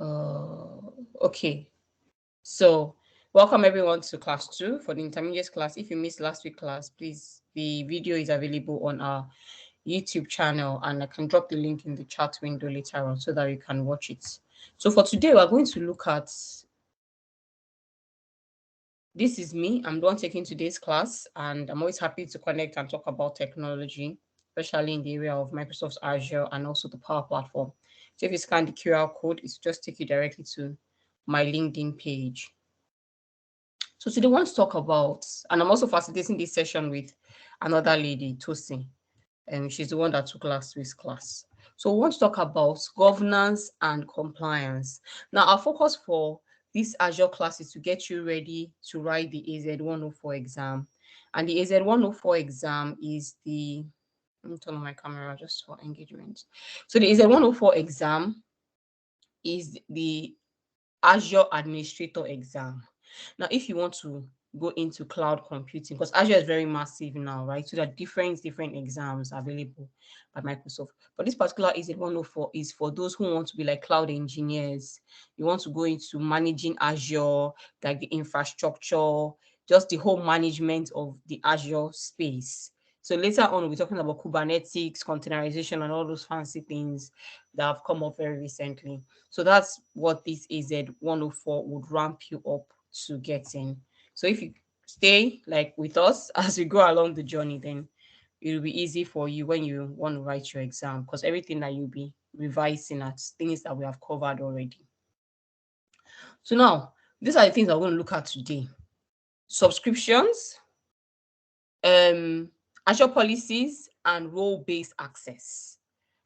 Okay, so welcome everyone to class 2 for the intermediate class. If you missed last week class, please, the video is available on our YouTube channel, and I can drop the link in the chat window later on so that you can watch it. So for today, we're going to look at, this is me, I'm the one taking today's class, and I'm always happy to connect and talk about technology, especially in the area of Microsoft Azure and also the Power Platform. So if you scan the QR code, it's just take you directly to my LinkedIn page. So today I want to talk about, and I'm also facilitating this session with another lady, Tosin, and she's the one that took last week's class. So we want to talk about governance and compliance. Now, our focus for this Azure class is to get you ready to write the AZ-104 exam. And the AZ-104 exam is the, let me turn on my camera just for engagement. So the AZ-104 exam is the Azure Administrator exam. Now, if you want to go into cloud computing, because Azure is very massive now, right? So there are different exams available by Microsoft. But this particular is 104 is for those who want to be like cloud engineers. You want to go into managing Azure, like the infrastructure, just the whole management of the Azure space. So later on, we'll be talking about Kubernetes, containerization, and all those fancy things that have come up very recently. So that's what this AZ-104 would ramp you up to get in. So if you stay like with us as we go along the journey, then it will be easy for you when you want to write your exam, because everything that you'll be revising at things that we have covered already. So now, these are the things I'm going to look at today. Subscriptions, um, Azure policies, and role-based access,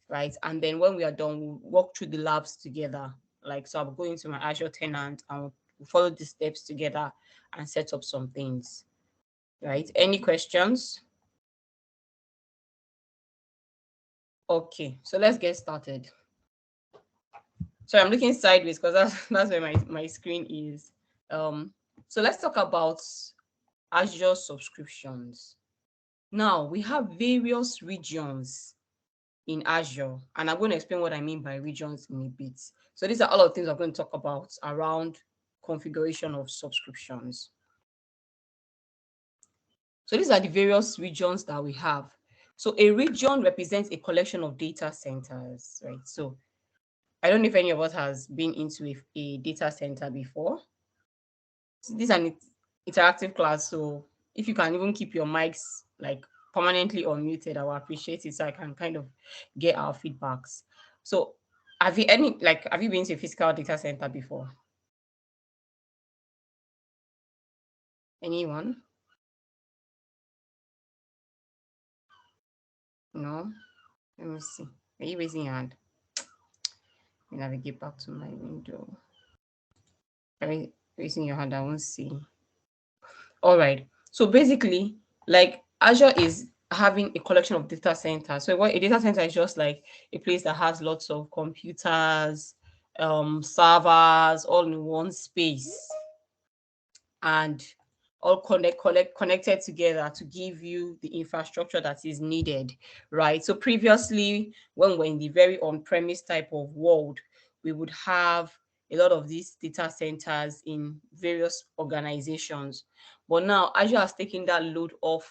right? And then when we are done, we'll walk through the labs together. Like, so I'll go into my Azure tenant and we'll follow the steps together and set up some things, right? Any questions? Okay, so let's get started. So I'm looking sideways because that's where my screen is. So let's talk about Azure subscriptions. Now we have various regions in Azure, and I'm going to explain what I mean by regions in a bit. So these are all of things I'm going to talk about around configuration of subscriptions. So these are the various regions that we have. So a region represents a collection of data centers, right? So I don't know if any of us has been into a data center before. So this is an interactive class, so if you can even keep your mics like permanently unmuted, I will appreciate it so I can kind of get our feedbacks. So have you been to a physical data center before? Anyone? No? Let me see. Are you raising your hand? Let me navigate back to my window. Are you raising your hand? I won't see. All right. So basically, like Azure is having a collection of data centers. So what a data center is just like a place that has lots of computers, servers, all in one space, and all connected together to give you the infrastructure that is needed, right? So previously, when we're in the very on-premise type of world, we would have a lot of these data centers in various organizations. But now Azure has taken that load off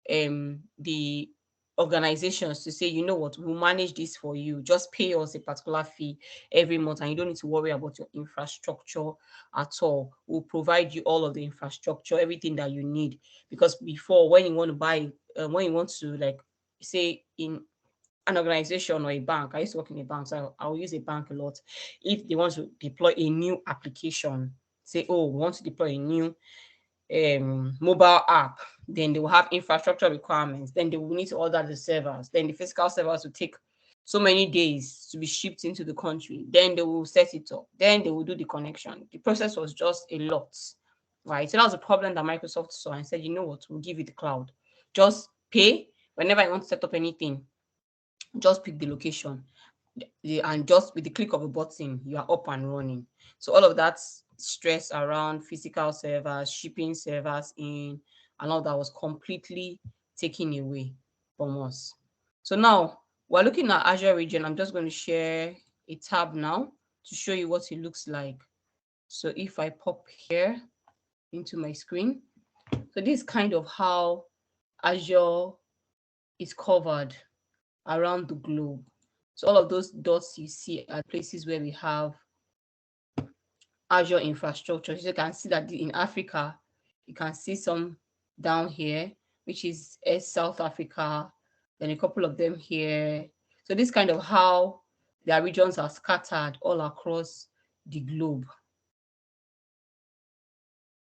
the organizations to say, you know what, we'll manage this for you. Just pay us a particular fee every month, and you don't need to worry about your infrastructure at all. We'll provide you all of the infrastructure, everything that you need. Because before, when you want to buy, when you want to, like, say in an organization or a bank, I used to work in a bank, so I'll use a bank a lot. If they want to deploy a new application, say, oh, we want to deploy a new mobile app, then they will have infrastructure requirements. Then they will need to order the servers. Then the physical servers will take so many days to be shipped into the country. Then they will set it up. Then they will do the connection. The process was just a lot, right? So that was a problem that Microsoft saw and said, you know what, we'll give you the cloud. Just pay whenever you want to set up anything. Just pick the location, and just with the click of a button, you are up and running. So all of that stress around physical servers, shipping servers in, and all that was completely taken away from us. So now we're looking at Azure region. I'm just going to share a tab now to show you what it looks like. So if I pop here into my screen, so this is kind of how Azure is covered around the globe. So all of those dots you see are places where we have Azure infrastructure. So you can see that in Africa, you can see some down here, which is South Africa, then a couple of them here. So this kind of how their regions are scattered all across the globe.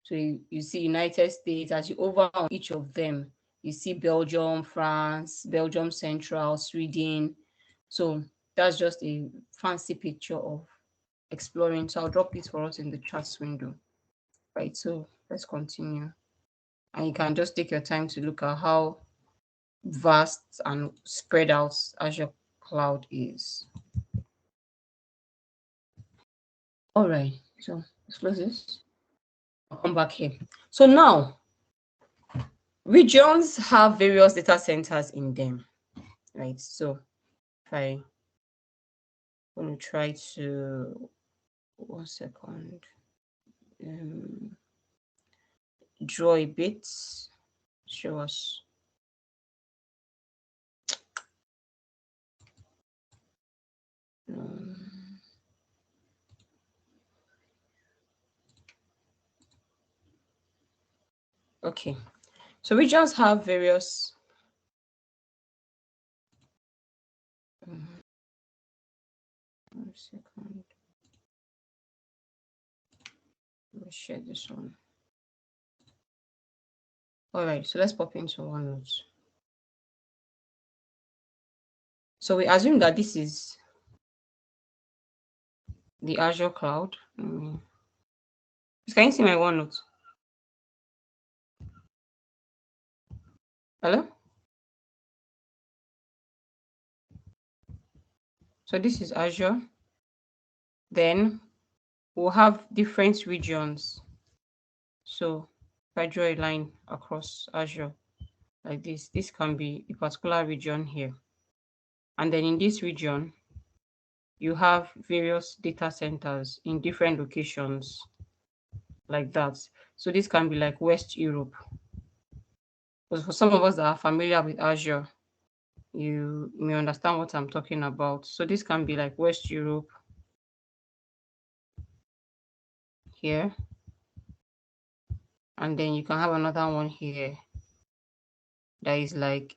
So you see United States, as you over on each of them, you see Belgium, France, Belgium Central, Sweden. So that's just a fancy picture of exploring. So I'll drop this for us in the chats window. Right, so let's continue. And you can just take your time to look at how vast and spread out Azure Cloud is. All right, so let's close this. I'll come back here. So now, regions have various data centers in them, right? So if I want to try to, 1 second, draw a bit, show us. Okay, so regions have various 1 second. Let me share this one. All right, so let's pop into OneNote. So we assume that this is the Azure cloud. Can you see my OneNote? Hello? So this is Azure. Then we'll have different regions. So if I draw a line across Azure like this can be a particular region here. And then in this region, you have various data centers in different locations like that. So this can be like West Europe. But for some of us that are familiar with Azure, you may understand what I'm talking about. So this can be like West Europe here. And then you can have another one here that is like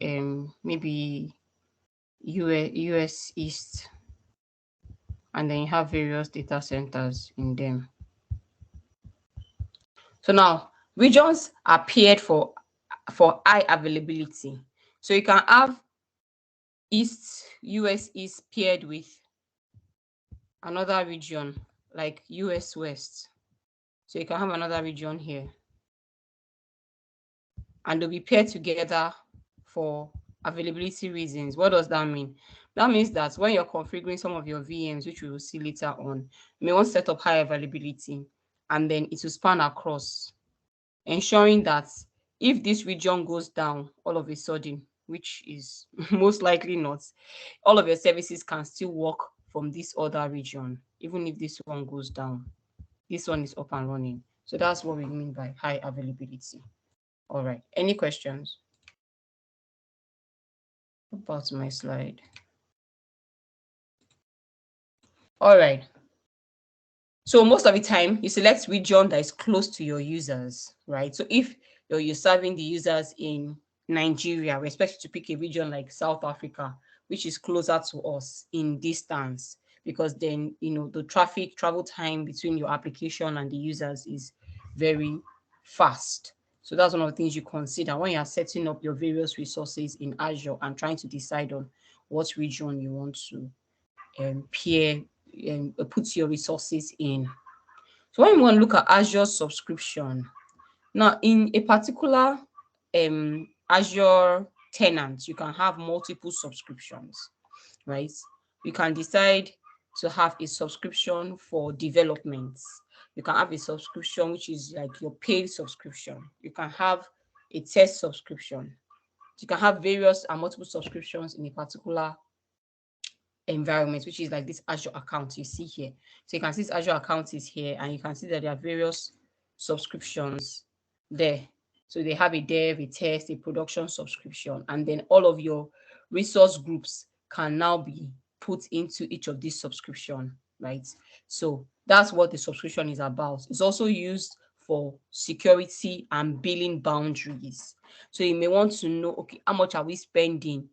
maybe US East. And then you have various data centers in them. So now regions are paired for high availability. So you can have US East paired with another region like US West. So you can have another region here. And they'll be paired together for availability reasons. What does that mean? That means that when you're configuring some of your VMs, which we will see later on, you may want to set up high availability and then it will span across, ensuring that if this region goes down all of a sudden, which is most likely not, all of your services can still work from this other region, even if this one goes down. This one is up and running. So that's what we mean by high availability. All right, any questions about my slide? All right. So most of the time you select region that is close to your users, right? So if you're serving the users in Nigeria, we expect you to pick a region like South Africa, which is closer to us in distance, because then, the travel time between your application and the users is very fast. So that's one of the things you consider when you're setting up your various resources in Azure and trying to decide on what region you want to put your resources in. So when you want to look at Azure subscription, now in a particular Azure tenant, you can have multiple subscriptions, right? You can decide to have a subscription for development. You can have a subscription which is like your paid subscription. You can have a test subscription. You can have various and multiple subscriptions in a particular environment, which is like this Azure account you see here. So you can see this Azure account is here, and you can see that there are various subscriptions there. So they have a dev, a test, a production subscription, and then all of your resource groups can now be put into each of these subscription, right? So that's what the subscription is about. It's also used for security and billing boundaries. So you may want to know, okay, how much are we spending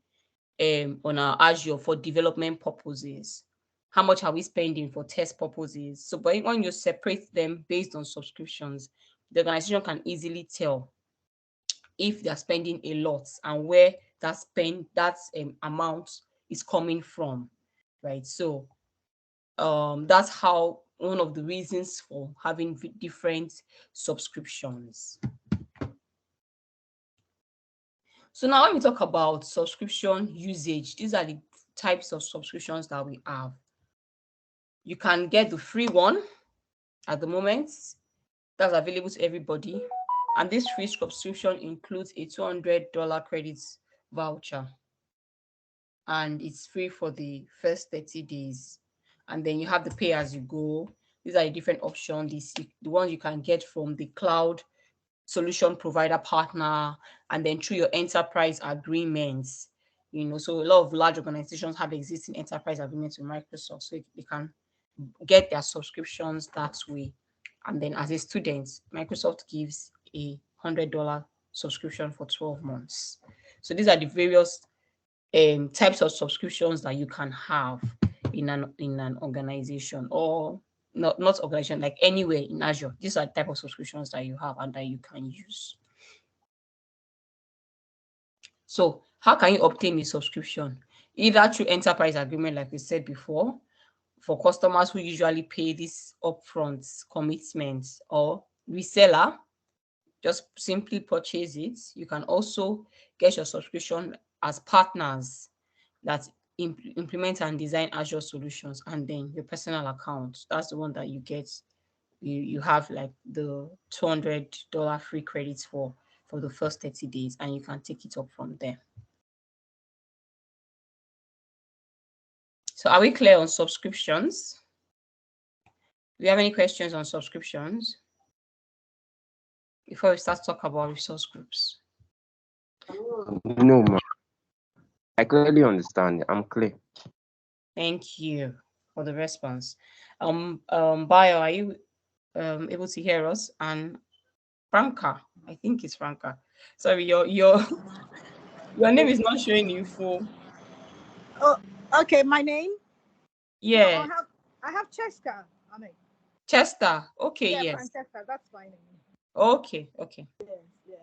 on our Azure for development purposes? How much are we spending for test purposes? So, but when you separate them based on subscriptions, the organization can easily tell if they're spending a lot and where that amount is coming from, right? So, that's how one of the reasons for having different subscriptions. So now when we talk about subscription usage, these are the types of subscriptions that we have. You can get the free one at the moment. That's available to everybody. And this free subscription includes a $200 credit voucher. And it's free for the first 30 days. And then you have the pay as you go. These are the different options. The ones you can get from the cloud solution provider partner, and then through your enterprise agreements. So a lot of large organizations have existing enterprise agreements with Microsoft, so they can get their subscriptions that way. And then as a student, Microsoft gives a $100 subscription for 12 months. So these are the various types of subscriptions that you can have in an organization, or not organization, like anywhere in Azure. These are the type of subscriptions that you have and that you can use. So how can you obtain a subscription? Either through enterprise agreement, like we said before, for customers who usually pay this upfront commitment, or reseller, just simply purchase it. You can also get your subscription as partners that implement and design Azure solutions, and then your personal account. That's the one that you get. You have like the $200 free credits for the first 30 days, and you can take it up from there. So are we clear on subscriptions? Do you have any questions on subscriptions before we start talk about resource groups? No, ma'am. I clearly understand. I'm clear. Thank you for the response. Bio, are you able to hear us? And Franca, I think it's Franca. Sorry, your your name is not showing you full. Oh, okay. My name? Yeah, No, I have Chester. I mean, Chester. Okay, yeah, yes. Francesca. That's my name. Okay, okay. Yes, yeah.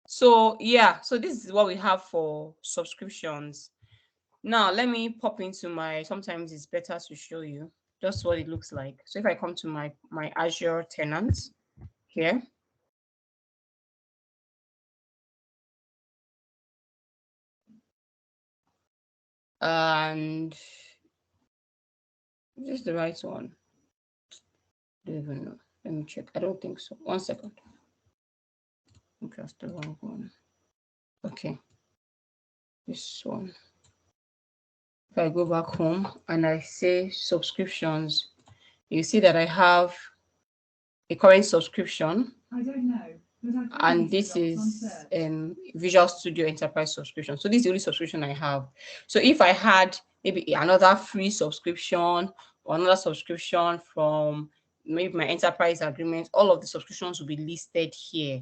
So yeah, so this is what we have for subscriptions. Now let me pop into sometimes it's better to show you just what it looks like. So if I come to my Azure tenant here, and is this the right one? Don't even know. Let me check. I don't think so. 1 second. Okay, that's the wrong one. Okay, this one. If I go back home and I say subscriptions, you see that I have a current subscription. I don't know. And this is Visual Studio Enterprise subscription. So this is the only subscription I have. So if I had maybe another free subscription or another subscription from maybe my enterprise agreement, all of the subscriptions will be listed here,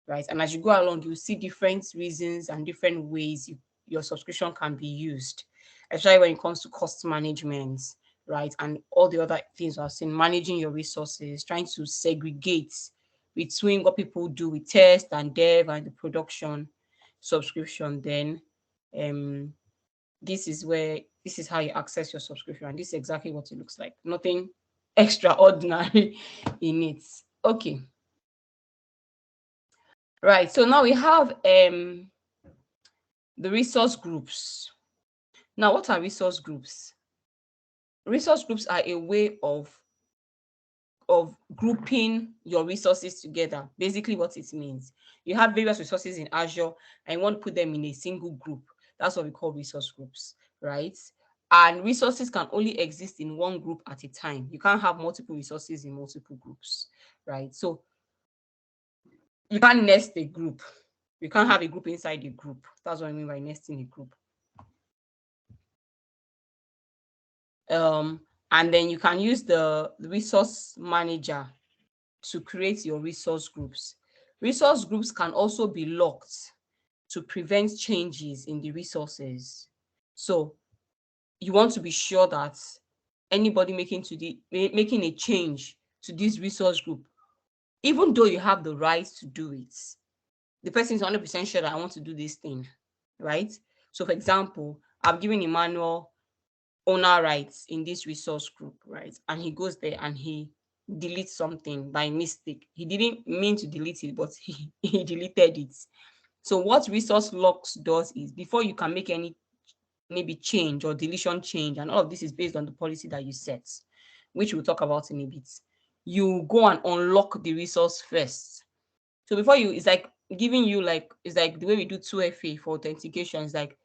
right? And as you go along, you see different reasons and different ways your subscription can be used, especially when it comes to cost management, right? And all the other things I've seen, managing your resources, trying to segregate between what people do with test and dev and the production subscription. Then this is how you access your subscription, and this is exactly what it looks like. Nothing extraordinary in it. Okay, right, so now we have the resource groups. Now, what are resource groups? Resource groups are a way of grouping your resources together. Basically what it means, you have various resources in Azure and you want to put them in a single group. That's what we call resource groups, right? And resources can only exist in one group at a time. You can't have multiple resources in multiple groups, right? So you can't nest a group. You can't have a group inside a group. That's what I mean by nesting a group. And then you can use the resource manager to create your resource groups. Resource groups can also be locked to prevent changes in the resources. So you want to be sure that anybody making a change to this resource group, even though you have the right to do it, the person is 100% sure that I want to do this thing, right? So for example, I've given Emmanuel owner rights in this resource group, right? And he goes there and he deletes something by mistake. He didn't mean to delete it, but he deleted it. So what resource locks does is, before you can make any maybe change or deletion change, and all of this is based on the policy that you set, which we'll talk about in a bit, you go and unlock the resource first. So before you, it's like giving you it's like the way we do 2FA for authentication, it's like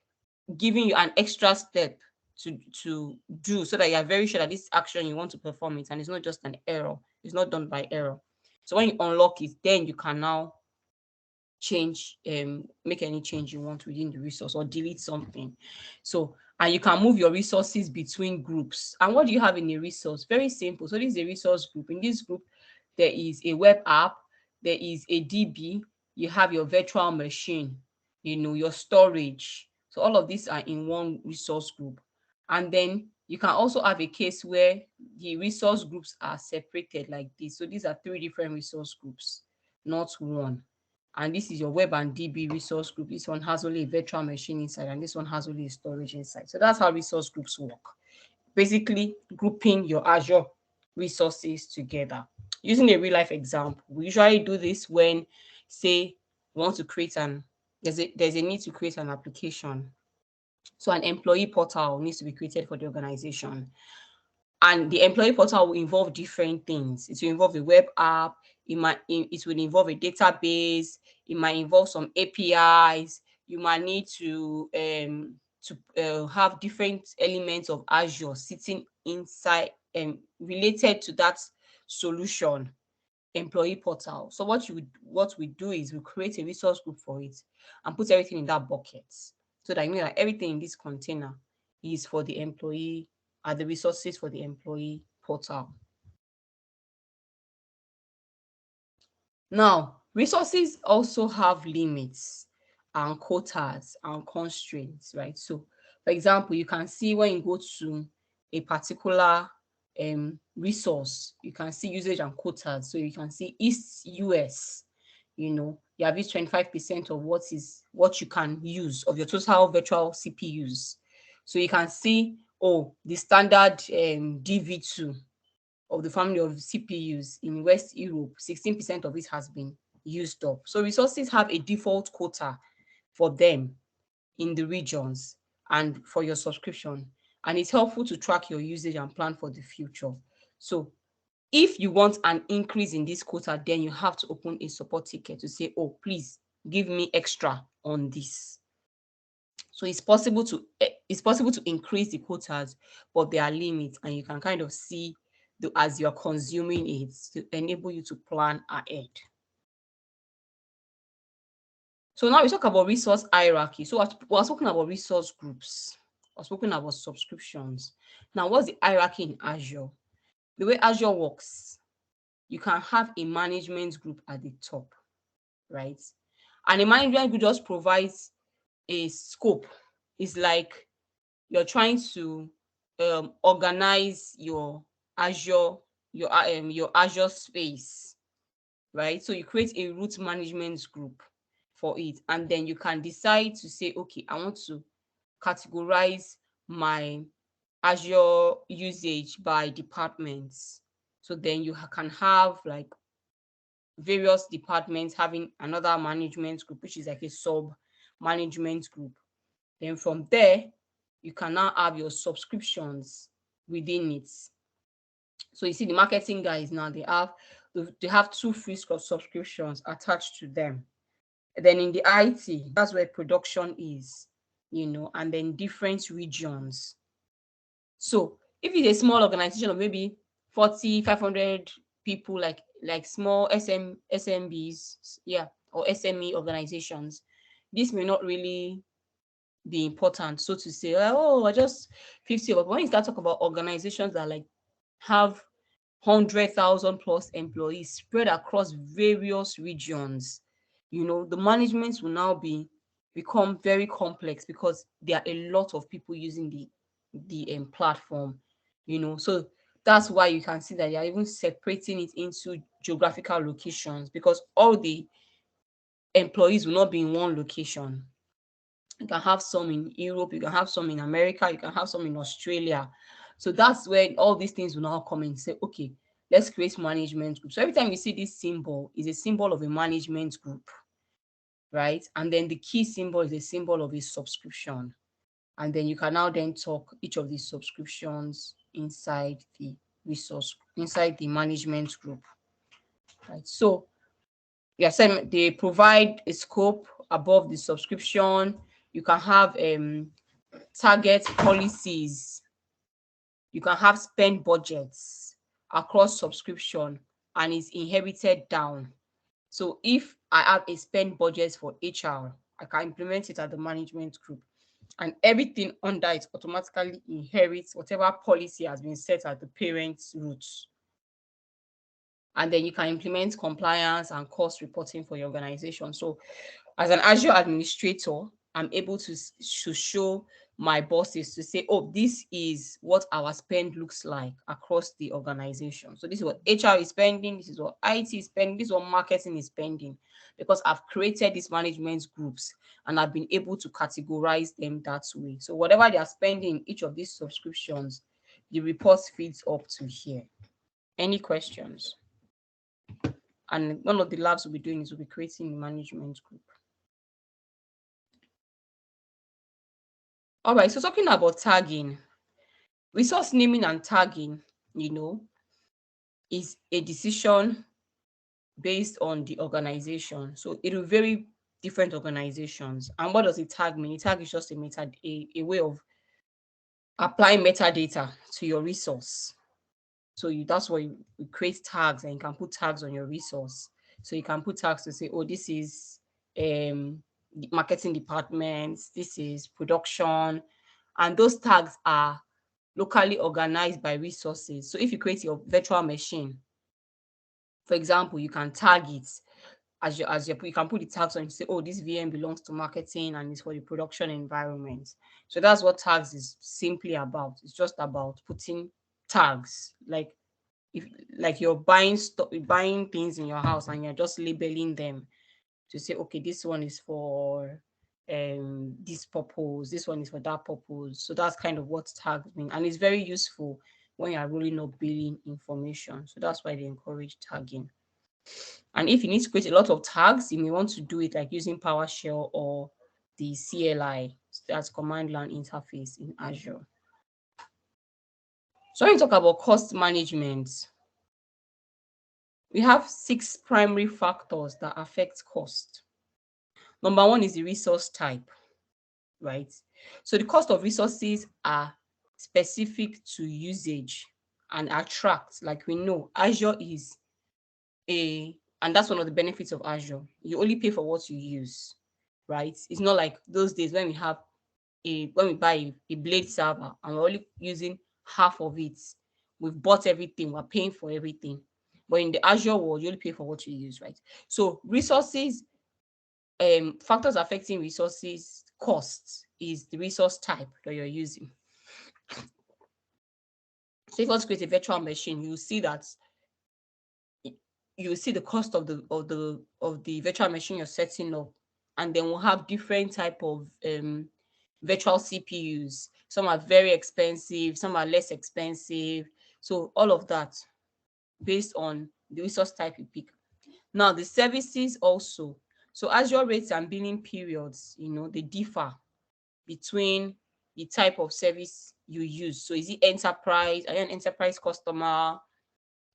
giving you an extra step to do, so that you are very sure that this action you want to perform it and it's not just an error, it's not done by error. So when you unlock it, then you can now change, make any change you want within the resource or delete something. So, and you can move your resources between groups. And what do you have in a resource? Very simple. So this is a resource group. In this group, there is a web app, there is a DB, you have your virtual machine, your storage. So all of these are in one resource group. And then you can also have a case where the resource groups are separated like this. So these are 3 different resource groups, not one. And this is your web and DB resource group. This one has only a virtual machine inside, and this one has only a storage inside. So that's how resource groups work. Basically, grouping your Azure resources together. Using a real life example, we usually do this when, say, we want to create there's a need to create an application. So an employee portal needs to be created for the organization. And the employee portal will involve different things. It will involve a web app, it will involve a database, it might involve some APIs. You might need to have different elements of Azure sitting inside and related to that solution employee portal. So what we do is we create a resource group for it and put everything in that bucket, so that everything in this container is for the employee, are the resources for the employee portal. Now, resources also have limits and quotas and constraints, right? So, for example, you can see when you go to a particular resource, you can see usage and quotas. So you can see East US, you have used 25% of what you can use of your total virtual CPUs. So you can see, the standard DV2 of the family of CPUs in West Europe, 16% of it has been used up. So resources have a default quota for them in the regions and for your subscription. And it's helpful to track your usage and plan for the future. So if you want an increase in this quota, then you have to open a support ticket to say, please give me extra on this. So it's possible to increase the quotas, but there are limits, and you can kind of see as you're consuming it to enable you to plan ahead. So now we talk about resource hierarchy. So we're talking about resource groups. We're talking about subscriptions. Now, what's the hierarchy in Azure? The way Azure works, you can have a management group at the top, right? And a management group just provides a scope. It's like you're trying to organize your Azure, your Azure space, right? So you create a root management group for it, and then you can decide to say, okay, I want to categorize my Azure usage by departments. So then you can have like various departments having another management group, which is like a sub management group. Then from there, you can now have your subscriptions within it. So you see the marketing guys now, they have 2 free subscriptions attached to them. And then in the IT, that's where production is, and then different regions. So if it's a small organization of maybe 40, 500 people, like small SMBs, yeah, or SME organizations, this may not really be important, so to say, like, oh, I just 50. But when you start talking about organizations that like have 100,000 plus employees spread across various regions, the management will now become very complex because there are a lot of people using the platform, so that's why you can see that they are even separating it into geographical locations, because all the employees will not be in one location. You can have some in Europe, you can have some in America, you can have some in Australia. So that's where all these things will now come and say, okay, let's create management group. So every time you see this symbol, is a symbol of a management group, right? And then the key symbol is a symbol of a subscription. And then you can now then talk each of these subscriptions inside the inside the management group, right? So yeah, same, they provide a scope above the subscription. You can have target policies, you can have spend budgets across subscription, and it's inherited down. So if I have a spend budget for HR, I can implement it at the management group, and everything under it automatically inherits whatever policy has been set at the parent's roots. And then you can implement compliance and cost reporting for your organization. So as an Azure administrator, I'm able to show my bosses to say, oh, this is what our spend looks like across the organization. So this is what HR is spending, this is what IT is spending, this is what marketing is spending, because I've created these management groups and I've been able to categorize them that way. So whatever they are spending, each of these subscriptions, the report feeds up to here. Any questions? And one of the labs we'll be doing is we'll be creating a management group. All right, so talking about tagging, resource naming and tagging, is a decision based on the organization. So it will vary different organizations. And what does a tag mean? A tag is just a way of applying metadata to your resource. So that's why you create tags, and you can put tags on your resource. So you can put tags to say, oh, this is the marketing department, this is production, and those tags are locally organized by resources. So if you create your virtual machine, for example, you can tag it you can put the tags on and say, oh, this VM belongs to marketing and it's for the production environment. So that's what tags is simply about. It's just about putting tags, like if like you're buying things in your house and you're just labeling them to say, okay, this one is for this purpose, this one is for that purpose. So that's kind of what tags mean, and it's very useful when you're rolling up billing information. So that's why they encourage tagging. And if you need to create a lot of tags, you may want to do it like using PowerShell or the CLI, that's command line interface in Azure. So when we talk about cost management, we have 6 primary factors that affect cost. Number 1 is the resource type, right? So the cost of resources are specific to usage and attract. Like we know, Azure is and that's one of the benefits of Azure. You only pay for what you use, right? It's not like those days when we buy a Blade server and we're only using half of it. We've bought everything, we're paying for everything. But in the Azure world, you only pay for what you use, right? So resources, factors affecting resources costs is the resource type that you're using. So if you want to create a virtual machine, you see that you will see the cost of the virtual machine you're setting up, and then we'll have different type of virtual CPUs. Some are very expensive, some are less expensive. So all of that based on the resource type you pick. Now the services also. So Azure rates and billing periods, they differ between the type of service you use. So is it enterprise? Are you an enterprise customer?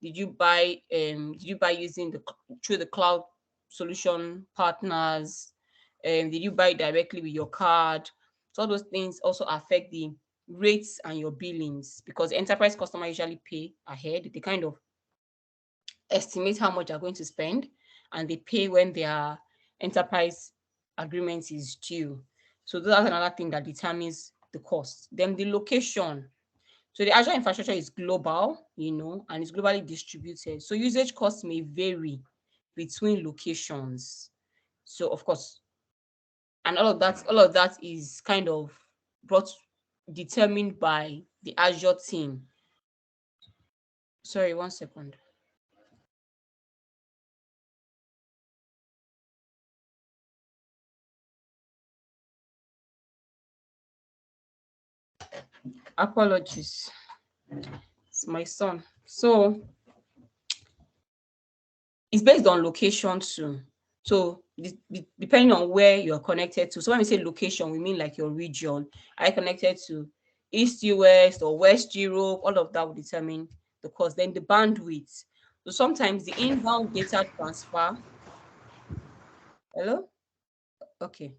Did you buy using through the cloud solution partners? Did you buy directly with your card? So all those things also affect the rates and your billings, because enterprise customer usually pay ahead. They kind of estimate how much they're going to spend, and they pay when their enterprise agreement is due. So that's another thing that determines the cost. Then the location. So the Azure infrastructure is global, and it's globally distributed. So usage costs may vary between locations. So of course, and all of that is kind of brought determined by the Azure team. Sorry, 1 second. Apologies. It's my son. So it's based on location too. So depending on where you're connected to. So when we say location, we mean like your region. Are you connected to East US or West Europe? All of that will determine the cost. Then the bandwidth. So sometimes the inbound data transfer. Hello? Okay.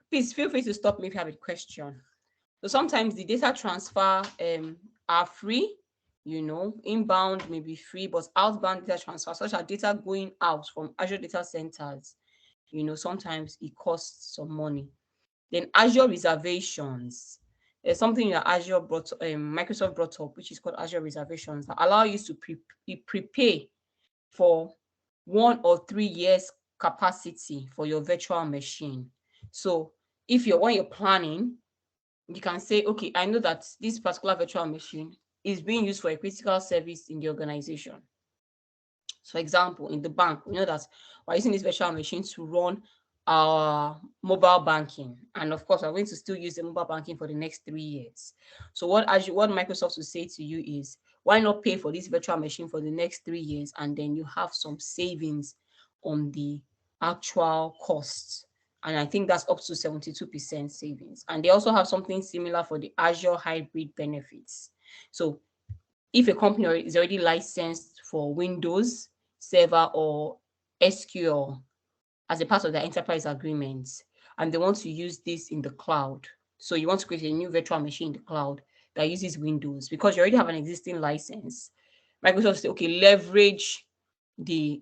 Please feel free to stop me if you have a question. So sometimes the data transfer are free, inbound may be free, but outbound data transfer, such as data going out from Azure data centers, sometimes it costs some money. Then Azure reservations. There's something that Microsoft brought up, which is called Azure reservations, that allow you to prepay for 1 or 3 years capacity for your virtual machine. So when you're planning, you can say, okay, I know that this particular virtual machine is being used for a critical service in the organization. So, example, in the bank, we know that we're using this virtual machine to run our mobile banking. And of course, we're going to still use the mobile banking for the next 3 years. So what Microsoft will say to you is, why not pay for this virtual machine for the next 3 years, and then you have some savings on the actual costs. And I think that's up to 72% savings. And they also have something similar for the Azure hybrid benefits. So if a company is already licensed for Windows Server or SQL as a part of their enterprise agreements, and they want to use this in the cloud. So you want to create a new virtual machine in the cloud that uses Windows, because you already have an existing license. Microsoft say, okay, leverage the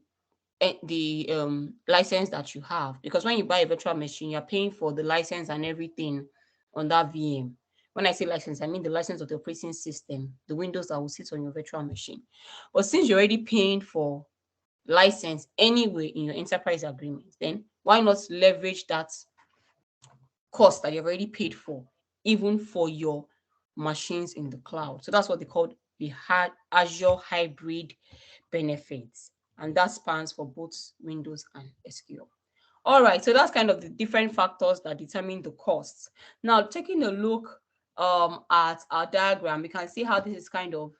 license that you have, because when you buy a virtual machine, you're paying for the license and everything on that VM. When I say license, I mean the license of the operating system, the Windows that will sit on your virtual machine. But since you're already paying for license anyway in your enterprise agreement, then why not leverage that cost that you've already paid for, even for your machines in the cloud? So that's what they call the Azure hybrid benefits, and that spans for both Windows and SQL. All right, so that's kind of the different factors that determine the costs. Now, taking a look at our diagram, we can see how this is kind of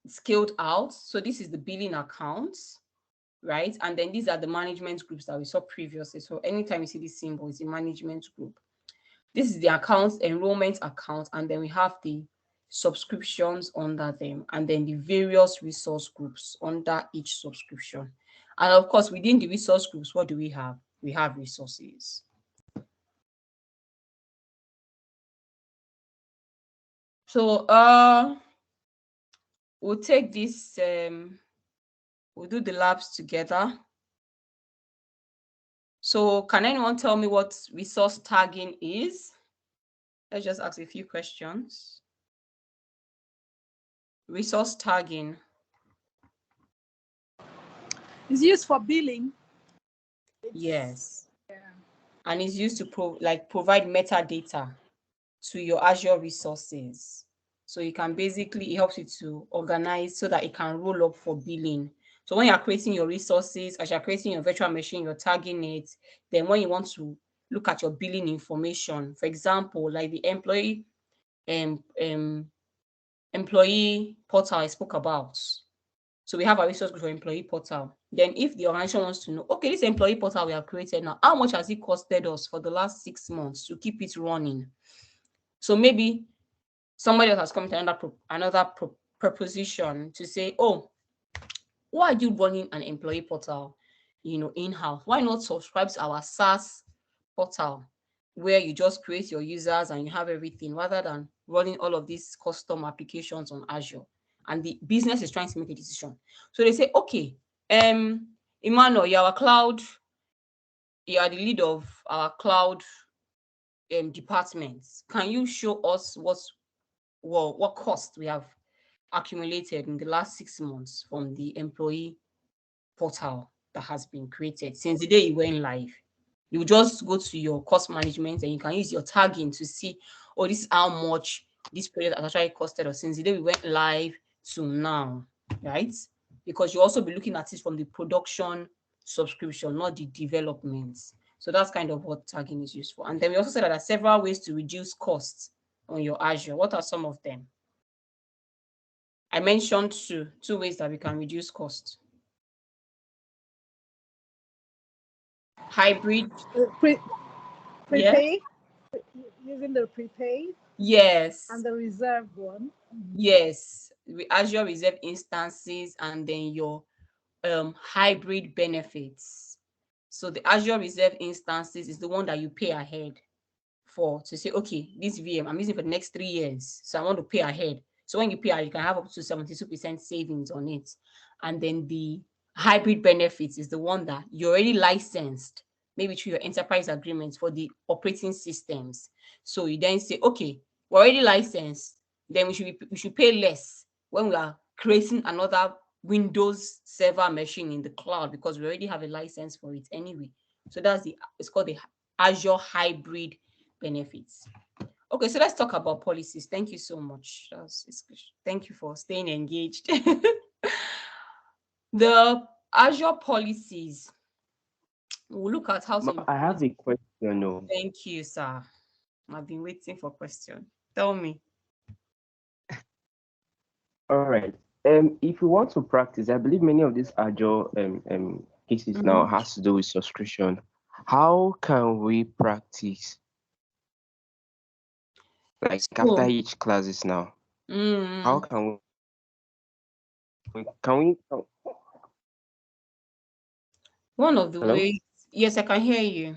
scaled out. So this is the billing accounts, right? And then these are the management groups that we saw previously. So anytime you see this symbol, it's a management group. This is the accounts, enrollment account, and then we have the subscriptions under them, and then the various resource groups under each subscription. And of course, within the resource groups, what do we have? We have resources. So we'll take this, we'll do the labs together. So can anyone tell me what resource tagging is? Let's just ask a few questions. Resource tagging. It's used for billing. Yes. Yeah. And it's used to provide metadata to your Azure resources. So you can basically, it helps you to organize so that it can roll up for billing. So when you're creating your resources, as you're creating your virtual machine, you're tagging it. Then when you want to look at your billing information, for example, like the employee portal I spoke about. So we have a resource group for employee portal. Then if the organization wants to know, okay, this employee portal we have created now, how much has it costed us for the last 6 months to keep it running? So maybe somebody else has come to another proposition to say, oh, why are you running an employee portal, in-house? Why not subscribe to our SaaS portal where you just create your users and you have everything rather than running all of these custom applications on Azure. And the business is trying to make a decision. So they say, okay, Emmanuel, you are the lead of our cloud department. Can you show us what cost we have accumulated in the last 6 months from the employee portal that has been created since the day you went live? You just go to your cost management and you can use your tagging to see, oh, this is how much this project has actually costed us since the day we went live to now, right? Because you also be looking at it from the production subscription, not the development. So that's kind of what tagging is used for. And then we also said that there are several ways to reduce costs on your Azure. What are some of them? I mentioned two ways that we can reduce cost. Hybrid. Prepay, using the prepay Yes. and the reserve one. Yes. Azure Reserve instances and then your hybrid benefits. So the Azure Reserve instances is the one that you pay ahead for to say, okay, this VM I'm using for the next 3 years. So I want to pay ahead. So when you pay ahead, you can have up to 72% savings on it. And then the hybrid benefits is the one that you're already licensed, maybe through your enterprise agreements for the operating systems. So you then say, okay, we're already licensed, then we should pay less when we are creating another Windows server machine in the cloud because we already have a license for it anyway. So it's called the Azure hybrid benefits. Okay, so let's talk about policies. Thank you so much. Thank you for staying engaged. The Azure policies. We'll look at how to. I have a question. No. Thank you, sir. I've been waiting for question. Tell me. All right. If you want to practice, I believe many of these Azure cases now has to do with subscription. How can we practice? Like after each classes now. How can we one of the Hello? ways, yes, I can hear you.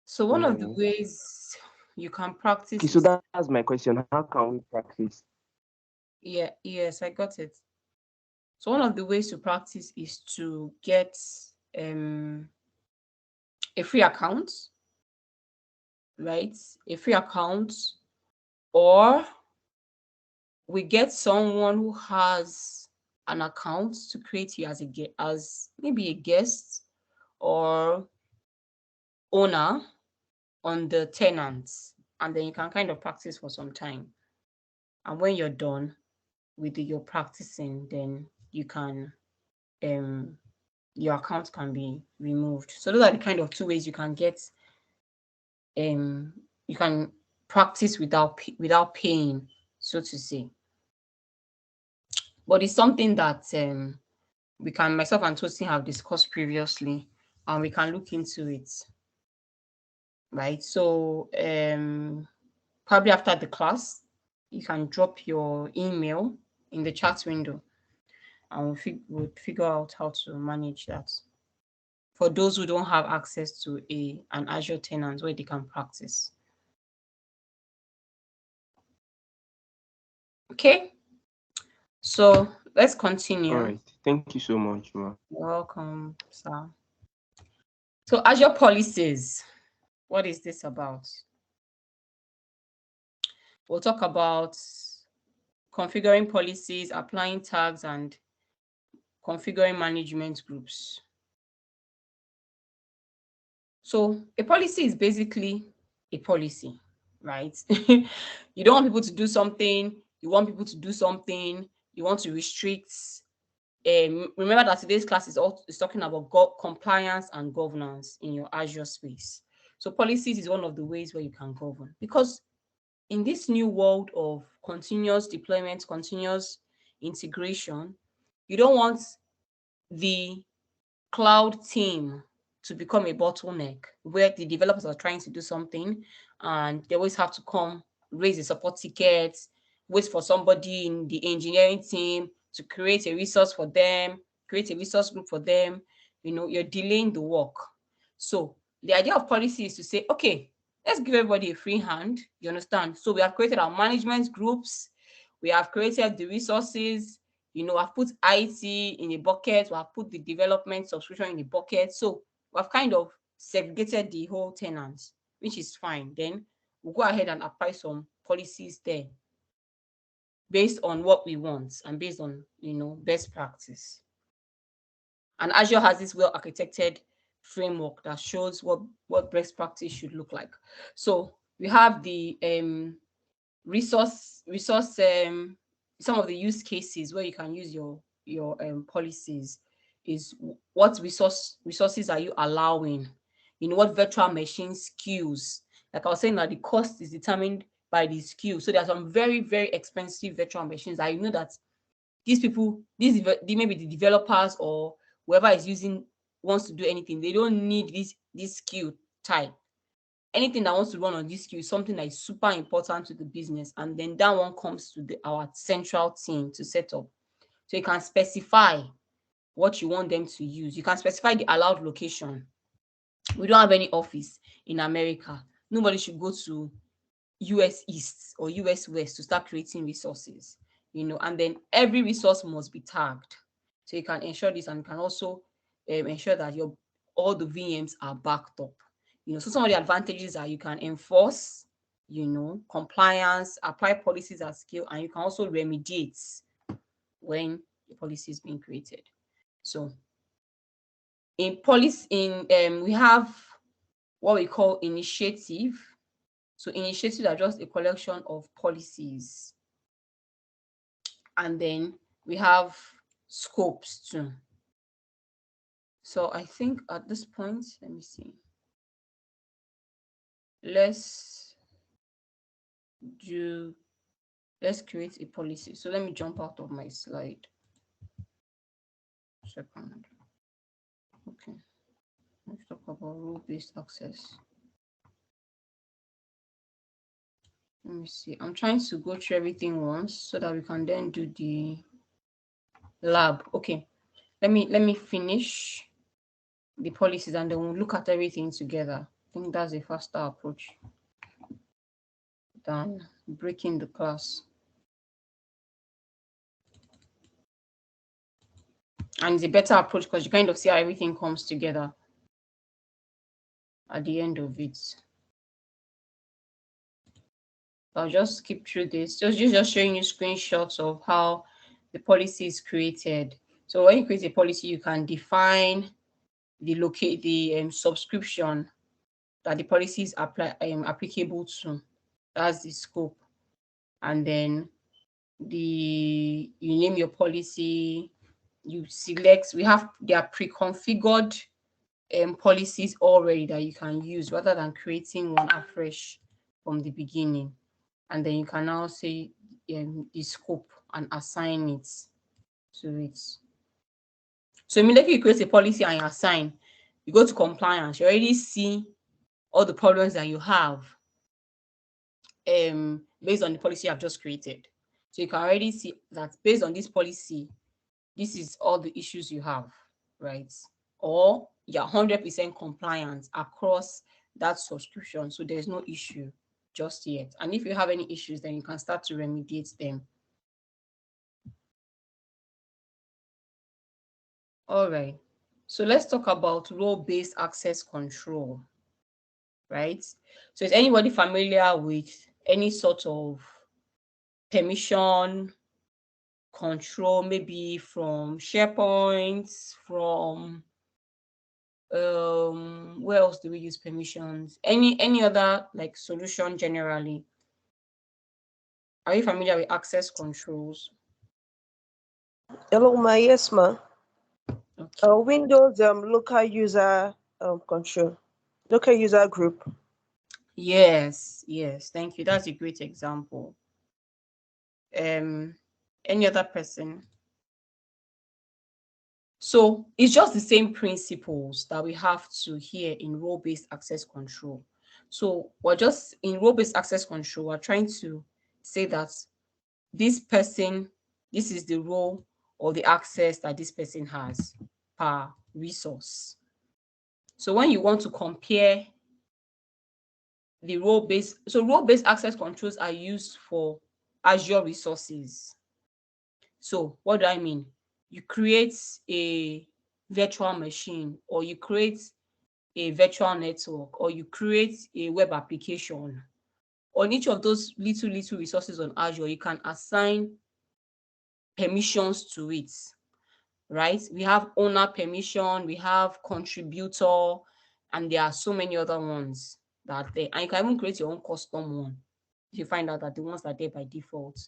So one of the ways you can practice. Okay, so that's my question. How can we practice? Yeah, yes, I got it. So one of the ways to practice is to get a free account, right? A free account, or we get someone who has an account to create you as maybe a guest or owner on the tenants, and then you can kind of practice for some time. And when you're done with your practicing, then you can your account can be removed. So those are the kind of two ways you can get you can practice without paying, so to say. But it's something that myself and Tosin have discussed previously, and we can look into it. Right. So probably after the class, you can drop your email in the chat window and we'll figure out how to manage that for those who don't have access to an Azure tenant where they can practice. Okay, so let's continue. All right, thank you so much, ma. You're welcome, sir. So Azure policies, what is this about? We'll talk about configuring policies, applying tags, and configuring management groups. So a policy is basically a policy, right? You don't want people to do something, you want people to do something, you want to restrict. Remember that today's class is talking about compliance and governance in your Azure space. So policies is one of the ways where you can govern, because in this new world of continuous deployment, continuous integration, you don't want the cloud team to become a bottleneck where the developers are trying to do something and they always have to come raise a support ticket, wait for somebody in the engineering team to create a resource for them, create a resource group for them. You're delaying the work. So the idea of policy is to say, okay, let's give everybody a free hand. You understand? So we have created our management groups. We have created the resources. I've put IT in a bucket. We have put the development subscription in a bucket. So we've kind of segregated the whole tenants, which is fine. Then we'll go ahead and apply some policies there based on what we want and based on, best practice. And Azure has this well architected framework that shows what best practice should look like. So we have the resource some of the use cases where you can use your policies is what resources are you allowing, what virtual machine skills. Like I was saying, that the cost is determined by the skill. So there are some very, very expensive virtual machines that that these people, maybe the developers or whoever is using wants to do anything, they don't need this skill type. Anything that wants to run on this skill is something that is super important to the business, and then that one comes to our central team to set up. So you can specify what you want them to use. You can specify the allowed location. We don't have any office in America. Nobody should go to US East or US West to start creating resources, and then every resource must be tagged. So you can ensure this, and you can also ensure that all the VMs are backed up. So some of the advantages are you can enforce, compliance, apply policies at scale, and you can also remediate when the policy is being created. So in we have what we call initiative. So initiatives are just a collection of policies. And then we have scopes too. So I think at this point, let me see. Let's create a policy. So let me jump out of my slide. Second. Okay. Let's talk about role-based access. Let me see. I'm trying to go through everything once so that we can then do the lab. Okay. Let me finish the policies and then we'll look at everything together. I think that's a faster approach than breaking the class. And it's a better approach because you kind of see how everything comes together at the end of it. I'll just skip through this. Just showing you screenshots of how the policy is created. So when you create a policy, you can define the subscription that the policy is applicable to. That's the scope. And then you name your policy, you select. There are pre-configured policies already that you can use rather than creating one afresh from the beginning. And then you can now say the scope and assign it to it. So immediately you create a policy and you assign, you go to compliance, you already see all the problems that you have based on the policy I've just created. So you can already see that based on this policy, this is all the issues you have, right? Or you're 100% compliant across that subscription. So there's no issue just yet. And if you have any issues, then you can start to remediate them. All right. So let's talk about role-based access control, right? So is anybody familiar with any sort of permission control, maybe from SharePoint, from where else do we use permissions? Any other like solution generally? Are you familiar with access controls? Hello, ma. Yes, ma. Okay. Windows local user control, local user group. Yes, thank you. That's a great example. Any other person? So it's just the same principles that we have to here in role-based access control. So we're just in role-based access control, we're trying to say that this is the role or the access that this person has per resource. So when you want to compare the role-based access controls are used for Azure resources. So what do I mean? You create a virtual machine, or you create a virtual network, or you create a web application. On each of those little resources on Azure, you can assign permissions to it, right? We have owner permission, we have contributor, and there are so many other ones that are there. And you can even create your own custom one if you find out that the ones that are there by default,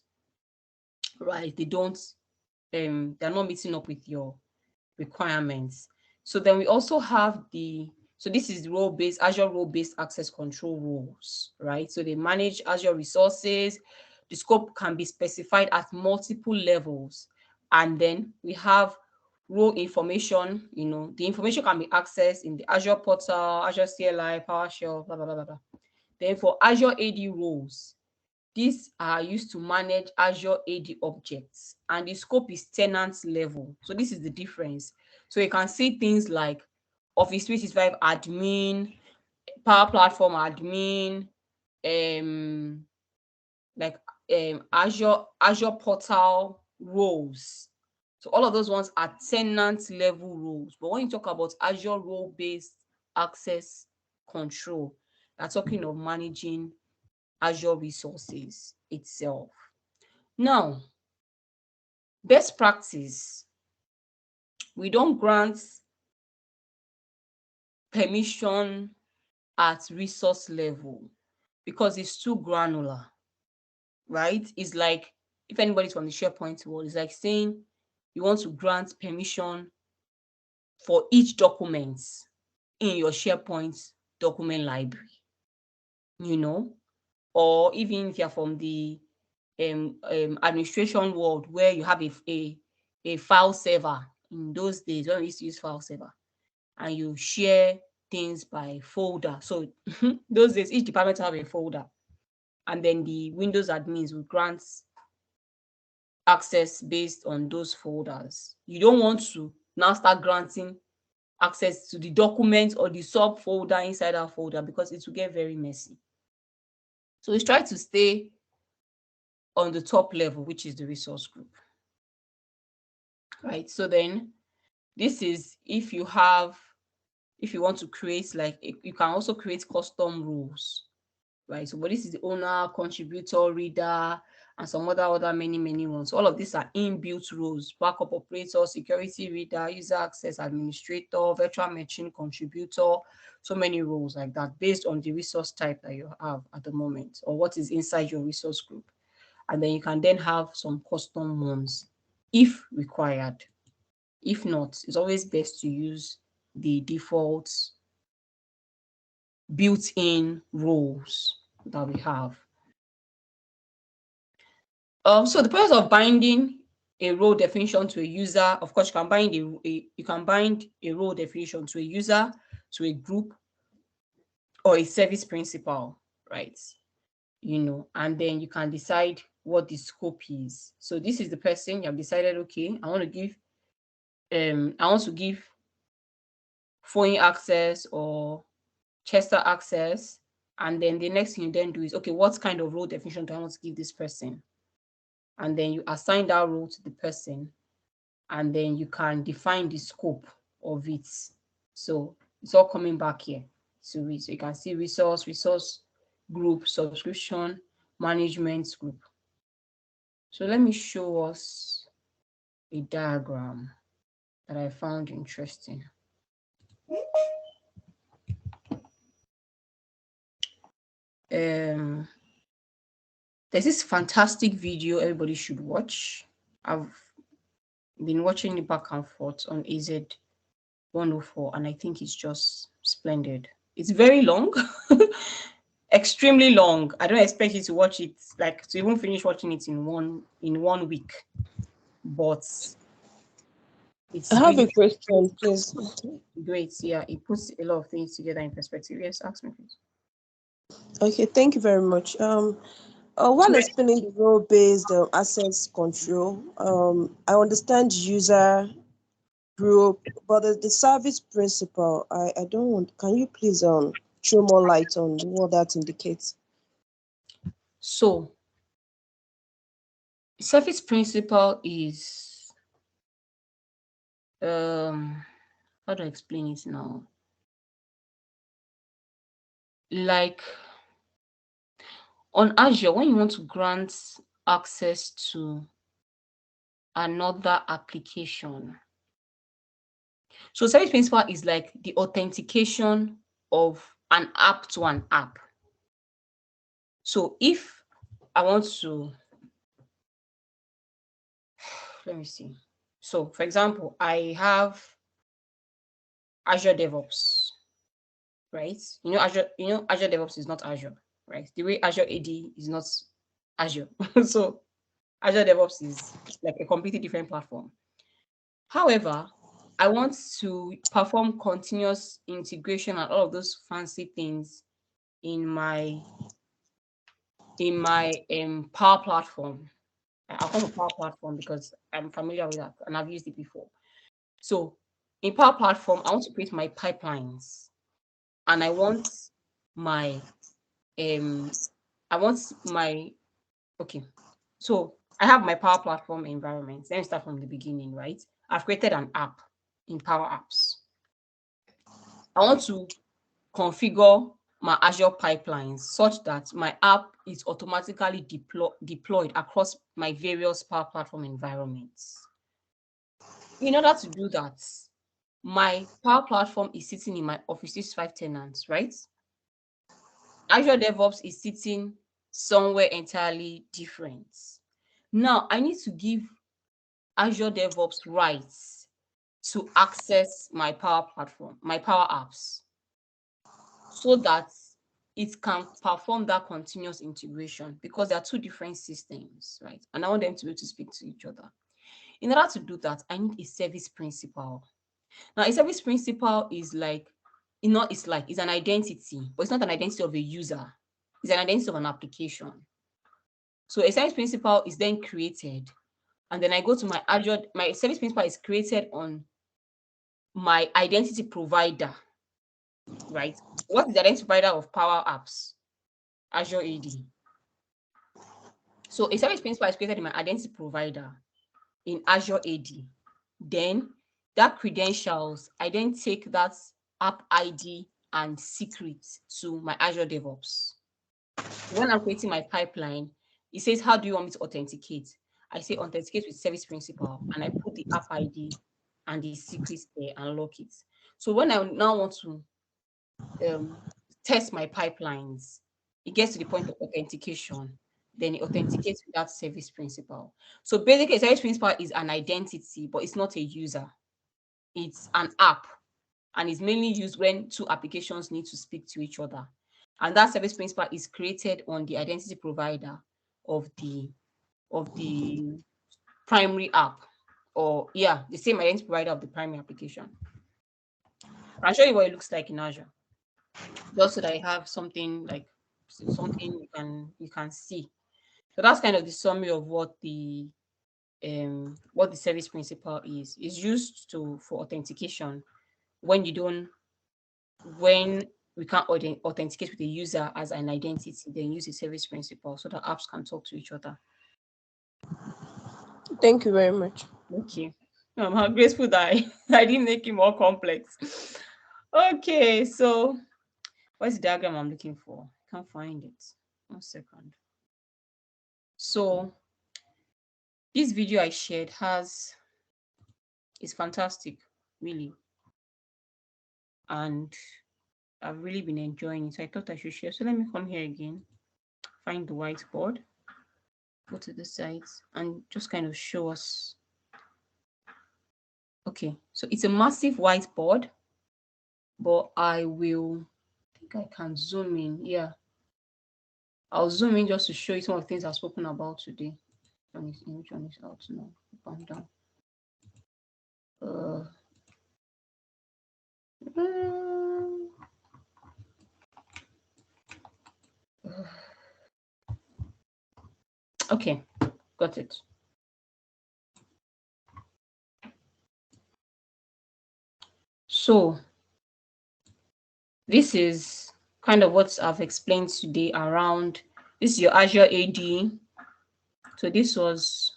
right, they're not meeting up with your requirements. So then we also have this is Azure role-based access control rules, right? So they manage Azure resources. The scope can be specified at multiple levels. And then we have role information, the information can be accessed in the Azure portal, Azure CLI, PowerShell, blah, blah, blah, blah. Then for Azure AD roles, these are used to manage Azure AD objects, and the scope is tenant level. So this is the difference. So you can see things like Office 365 admin, Power Platform admin, Azure portal roles. So all of those ones are tenant level roles. But when you talk about Azure role-based access control, you're talking of managing Azure resources itself. Now, best practice, we don't grant permission at resource level because it's too granular, right? It's like, if anybody's from the SharePoint world, it's like saying you want to grant permission for each document in your SharePoint document library, or even if you're from the administration world where you have a file server. In those days when we used to use file server, and you share things by folder. So those days each department have a folder, and then the Windows admins will grant access based on those folders. You don't want to now start granting access to the document or the subfolder inside that folder, because it will get very messy. So we try to stay on the top level, which is the resource group, right? So then this is if you want to create, you can also create custom rules, right? So, but this is the owner, contributor, reader, and some other many ones. All of these are inbuilt rules: backup operator, security reader, user access administrator, virtual machine contributor, so many rules like that based on the resource type that you have at the moment or what is inside your resource group. And then you can then have some custom ones if required. If not, it's always best to use the default built-in rules that we have. So the process of binding a role definition to a user, of course, you can bind a role definition to a user, to a group, or a service principal, right? And then you can decide what the scope is. So this is the person you have decided, okay, I want to give phone access or Chester access. And then the next thing you then do is, okay, what kind of role definition do I want to give this person? And then you assign that role to the person, and then you can define the scope of it. So it's all coming back here to it. So you can see resource group, subscription, management group. So let me show us a diagram that I found interesting. There's this fantastic video everybody should watch. I've been watching it back and forth on AZ 104, and I think it's just splendid. It's very long, extremely long. I don't expect you to watch it, to even finish watching it in one week. But it's I have a question, please. Great. Yeah, it puts a lot of things together in perspective. Yes, ask me, please. Okay, thank you very much. While explaining the role-based access control, I understand user group, but the service principal, I don't want. Can you please throw more light on what that indicates? So, service principle is how do I explain it now? Like on Azure, when you want to grant access to another application, so service principle is like the authentication of an app to an app. So if I want to, let me see. So for example, I have Azure DevOps, right? Azure DevOps is not Azure, right? The way Azure AD is not Azure. So Azure DevOps is like a completely different platform. However, I want to perform continuous integration and all of those fancy things in my Power Platform. I'll come to Power Platform because I'm familiar with that and I've used it before. So in Power Platform, I want to create my pipelines, and I want my okay. So I have my Power Platform environment. Let me start from the beginning, right? I've created an app in Power Apps. I want to configure my Azure pipelines such that my app is automatically deployed across my various Power Platform environments. In order to do that, my Power Platform is sitting in my Office 365 tenants, right? Azure DevOps is sitting somewhere entirely different. Now, I need to give Azure DevOps rights to access my Power Platform, my Power Apps, so that it can perform that continuous integration, because there are two different systems, right? And I want them to be able to speak to each other. In order to do that, I need a service principal. Now, a service principal is like, it's an identity, but it's not an identity of a user. It's an identity of an application. So a service principal is then created, and then I go to my Azure. My service principal is created on my identity provider, right? What is the identity provider of Power Apps? Azure AD. So a service principal is created in my identity provider in Azure AD. Then that credentials, I then take that app ID and secret to my Azure DevOps. When I'm creating my pipeline, it says, how do you want me to authenticate? I say authenticate with service principal, and I put the app ID and the secrets there and lock it. So when I now want to test my pipelines, it gets to the point of authentication, then it authenticates with that service principal. So basically, a service principal is an identity, but it's not a user. It's an app, and it's mainly used when two applications need to speak to each other. And that service principal is created on the identity provider of the primary app, or the same identity provider of the primary application. I'll show you what it looks like in Azure, just so that you have something you can see. So that's kind of the summary of what the service principal is. It's used for authentication when we can't authenticate with a user as an identity, then use the service principal so that apps can talk to each other. Thank you very much. Okay. I'm grateful that I didn't make it more complex. Okay, so what's the diagram I'm looking for? I can't find it. 1 second. So this video I shared is fantastic, really. And I've really been enjoying it. So I thought I should share. So let me come here again, find the whiteboard, go to the sites, and just kind of show us. Okay, so it's a massive whiteboard, but I think I can zoom in. Yeah, I'll zoom in just to show you some of the things I've spoken about today. Which one is out now? Up and down. Okay, got it. So this is kind of what I've explained today around this is your Azure AD. So this was,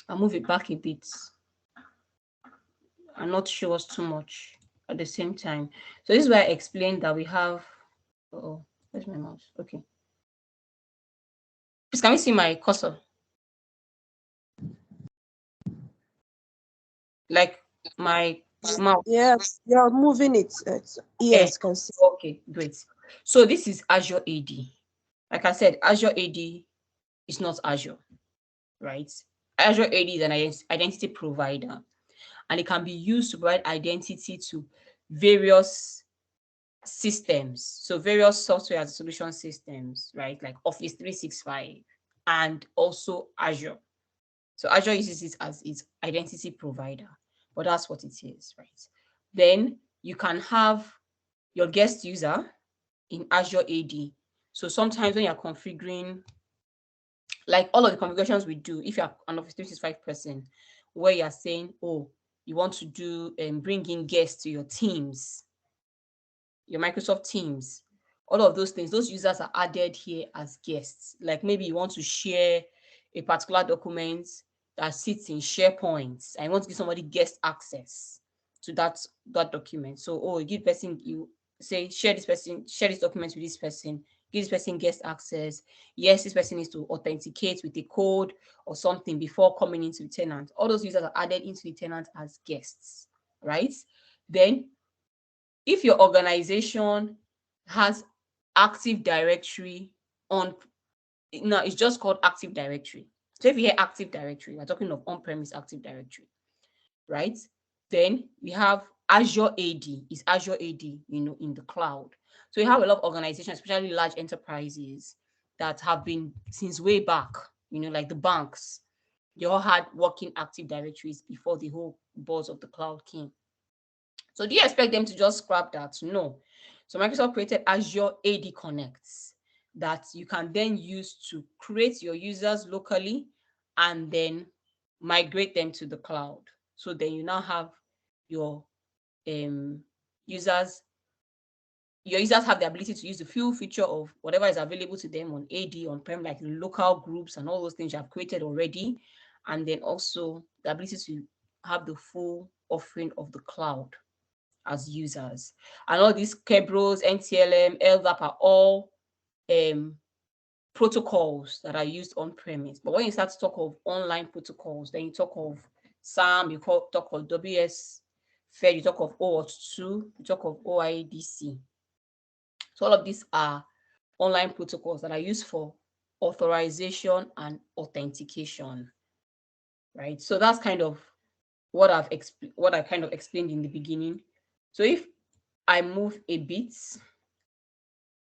I'll move it back a bit and not show us too much at the same time. So this is where I explained that we have, oh, where's my mouse? Okay. Please, can we see my cursor? Like my mouse. Yes, you're moving it. Yes, can see. Okay, great. So this is Azure AD. Like I said, Azure AD is not Azure, right? Azure AD is an identity provider, and it can be used to provide identity to various systems. So various software as a solution systems, right? Like Office 365 and also Azure. So Azure uses it as its identity provider, but that's what it is, right? Then you can have your guest user in Azure AD. So sometimes when you're configuring, like all of the configurations we do, if you're an Office 365 person, where you're saying, oh, you want to do and bring in guests to your teams, your Microsoft Teams, all of those things, those users are added here as guests. Like maybe you want to share a particular document that sits in SharePoint and you want to give somebody guest access to that document. So, oh, you give person, you say, share this document with this person, give this person guest access. Yes, this person needs to authenticate with a code or something before coming into the tenant. All those users are added into the tenant as guests, right? Then if your organization has Active Directory on, now it's just called Active Directory. So if you hear Active Directory, we're talking of on-premise Active Directory, right? Then we have Azure AD, is Azure AD, in the cloud. So you have a lot of organizations, especially large enterprises that have been since way back, like the banks, they all had working Active Directories before the whole buzz of the cloud came. So do you expect them to just scrap that? No. So Microsoft created Azure AD Connects that you can then use to create your users locally and then migrate them to the cloud. So then you now have your users. Your users have the ability to use the full feature of whatever is available to them on AD on-prem, like local groups and all those things you have created already. And then also the ability to have the full offering of the cloud as users. And all these Kerberos, NTLM, LDAP are all protocols that are used on premise. But when you start to talk of online protocols, then you talk of SAM, talk of WS Fed, you talk of OAuth 2, you talk of OIDC. So all of these are online protocols that are used for authorization and authentication, right? So that's kind of what I kind of explained in the beginning. So if I move a bit,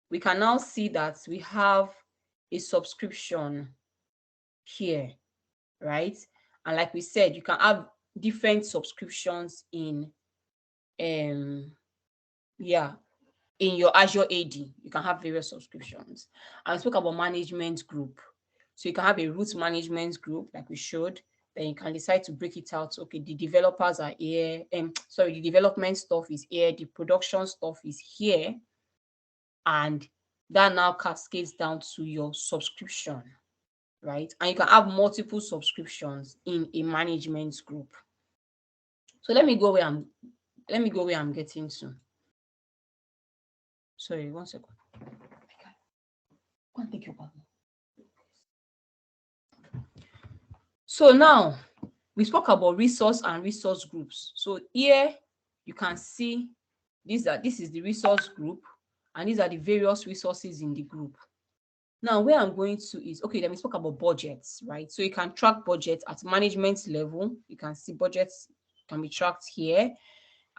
we can now see that we have a subscription here, right? And like we said, you can have different subscriptions in your Azure AD. You can have various subscriptions. And we spoke about management group. So you can have a root management group like we showed. Then you can decide to break it out. Okay, the developers are here. The development stuff is here. The production stuff is here. And that now cascades down to your subscription, right? And you can have multiple subscriptions in a management group. So let me go where I'm getting to. Sorry, 1 second. I can't take your bag. So now we spoke about resource and resource groups. So here you can see this is the resource group, and these are the various resources in the group. Now where I'm going to is, okay, then we spoke about budgets, right? So you can track budgets at management level. You can see budgets can be tracked here,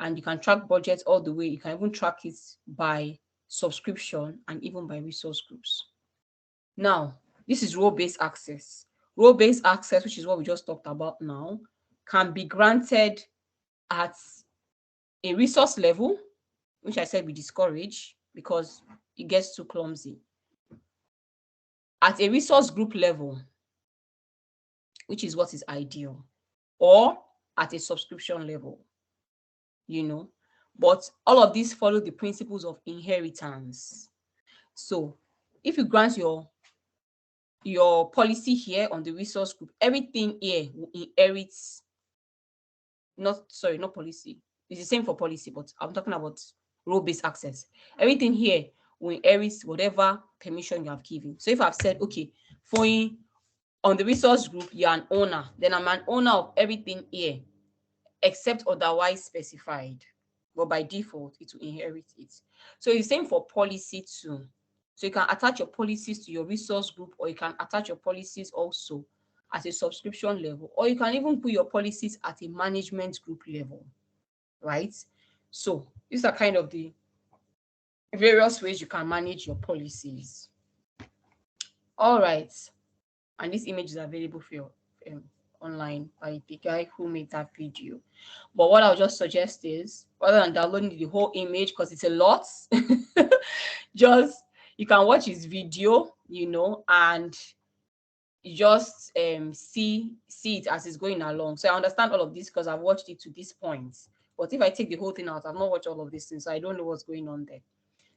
and you can track budgets all the way. You can even track it by subscription and even by resource groups. Now, this is role-based access. Role-based access, which is what we just talked about now, can be granted at a resource level, which I said we discourage because it gets too clumsy. At a resource group level, which is what is ideal, or at a subscription level, but all of these follow the principles of inheritance. So if you grant your policy here on the resource group, everything here will inherit. Not policy. It's the same for policy, but I'm talking about role-based access. Everything here will inherit whatever permission you have given. So if I've said, okay, for on the resource group, you're an owner, then I'm an owner of everything here, except otherwise specified. But by default, it will inherit it. So it's the same for policy too. So you can attach your policies to your resource group, or you can attach your policies also at a subscription level, or you can even put your policies at a management group level, right? So these are kind of the various ways you can manage your policies. All right. And this image is available for your online by the guy who made that video. But what I'll just suggest is, rather than downloading the whole image because it's a lot, just you can watch his video, and you just see it as it's going along. So I understand all of this because I've watched it to this point. But if I take the whole thing out, I've not watched all of this thing, so I don't know what's going on there.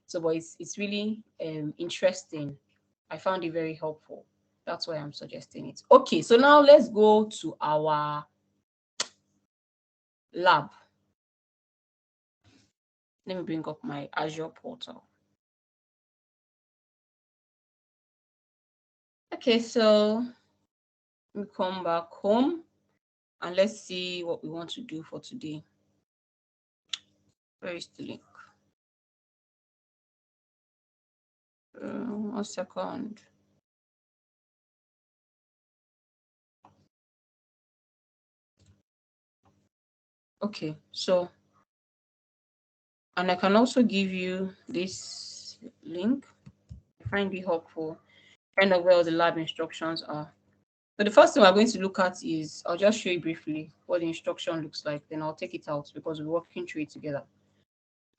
So, but it's really interesting. I found it very helpful. That's why I'm suggesting it. Okay, so now let's go to our lab. Let me bring up my Azure portal. Okay, so we come back home and let's see what we want to do for today. Where is the link? 1 second. Okay, so, and I can also give you this link. I find it helpful, kind of where all the lab instructions are. So the first thing we're going to look at is, I'll just show you briefly what the instruction looks like, then I'll take it out because we're working through it together.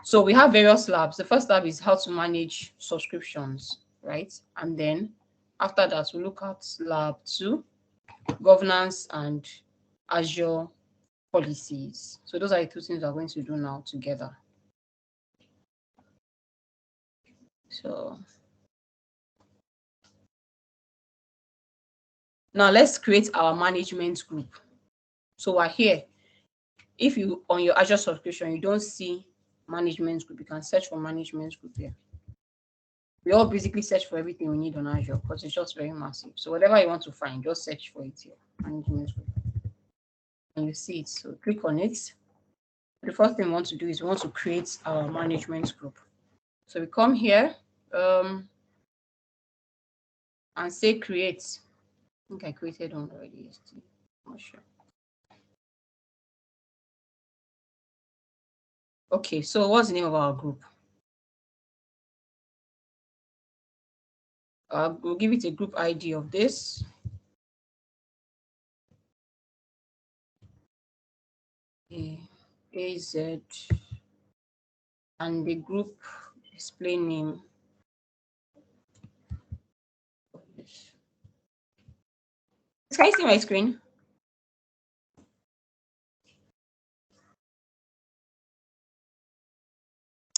So we have various labs. The first lab is how to manage subscriptions, right? And then after that, we'll look at lab 2, governance and Azure policies. So those are the 2 things we're going to do now together. So now let's create our management group. So we're here. If you, on your Azure subscription, you don't see management group, you can search for management group here. We all basically search for everything we need on Azure because it's just very massive. So whatever you want to find, just search for it here, management group. And you see it. So click on it. The first thing we want to do is we want to create our management group. So we come here and say create. I think I created one already yesterday. I'm not sure. Okay, so what's the name of our group? We'll give it a group ID of this. AZ, and the group display name. Can you see my screen?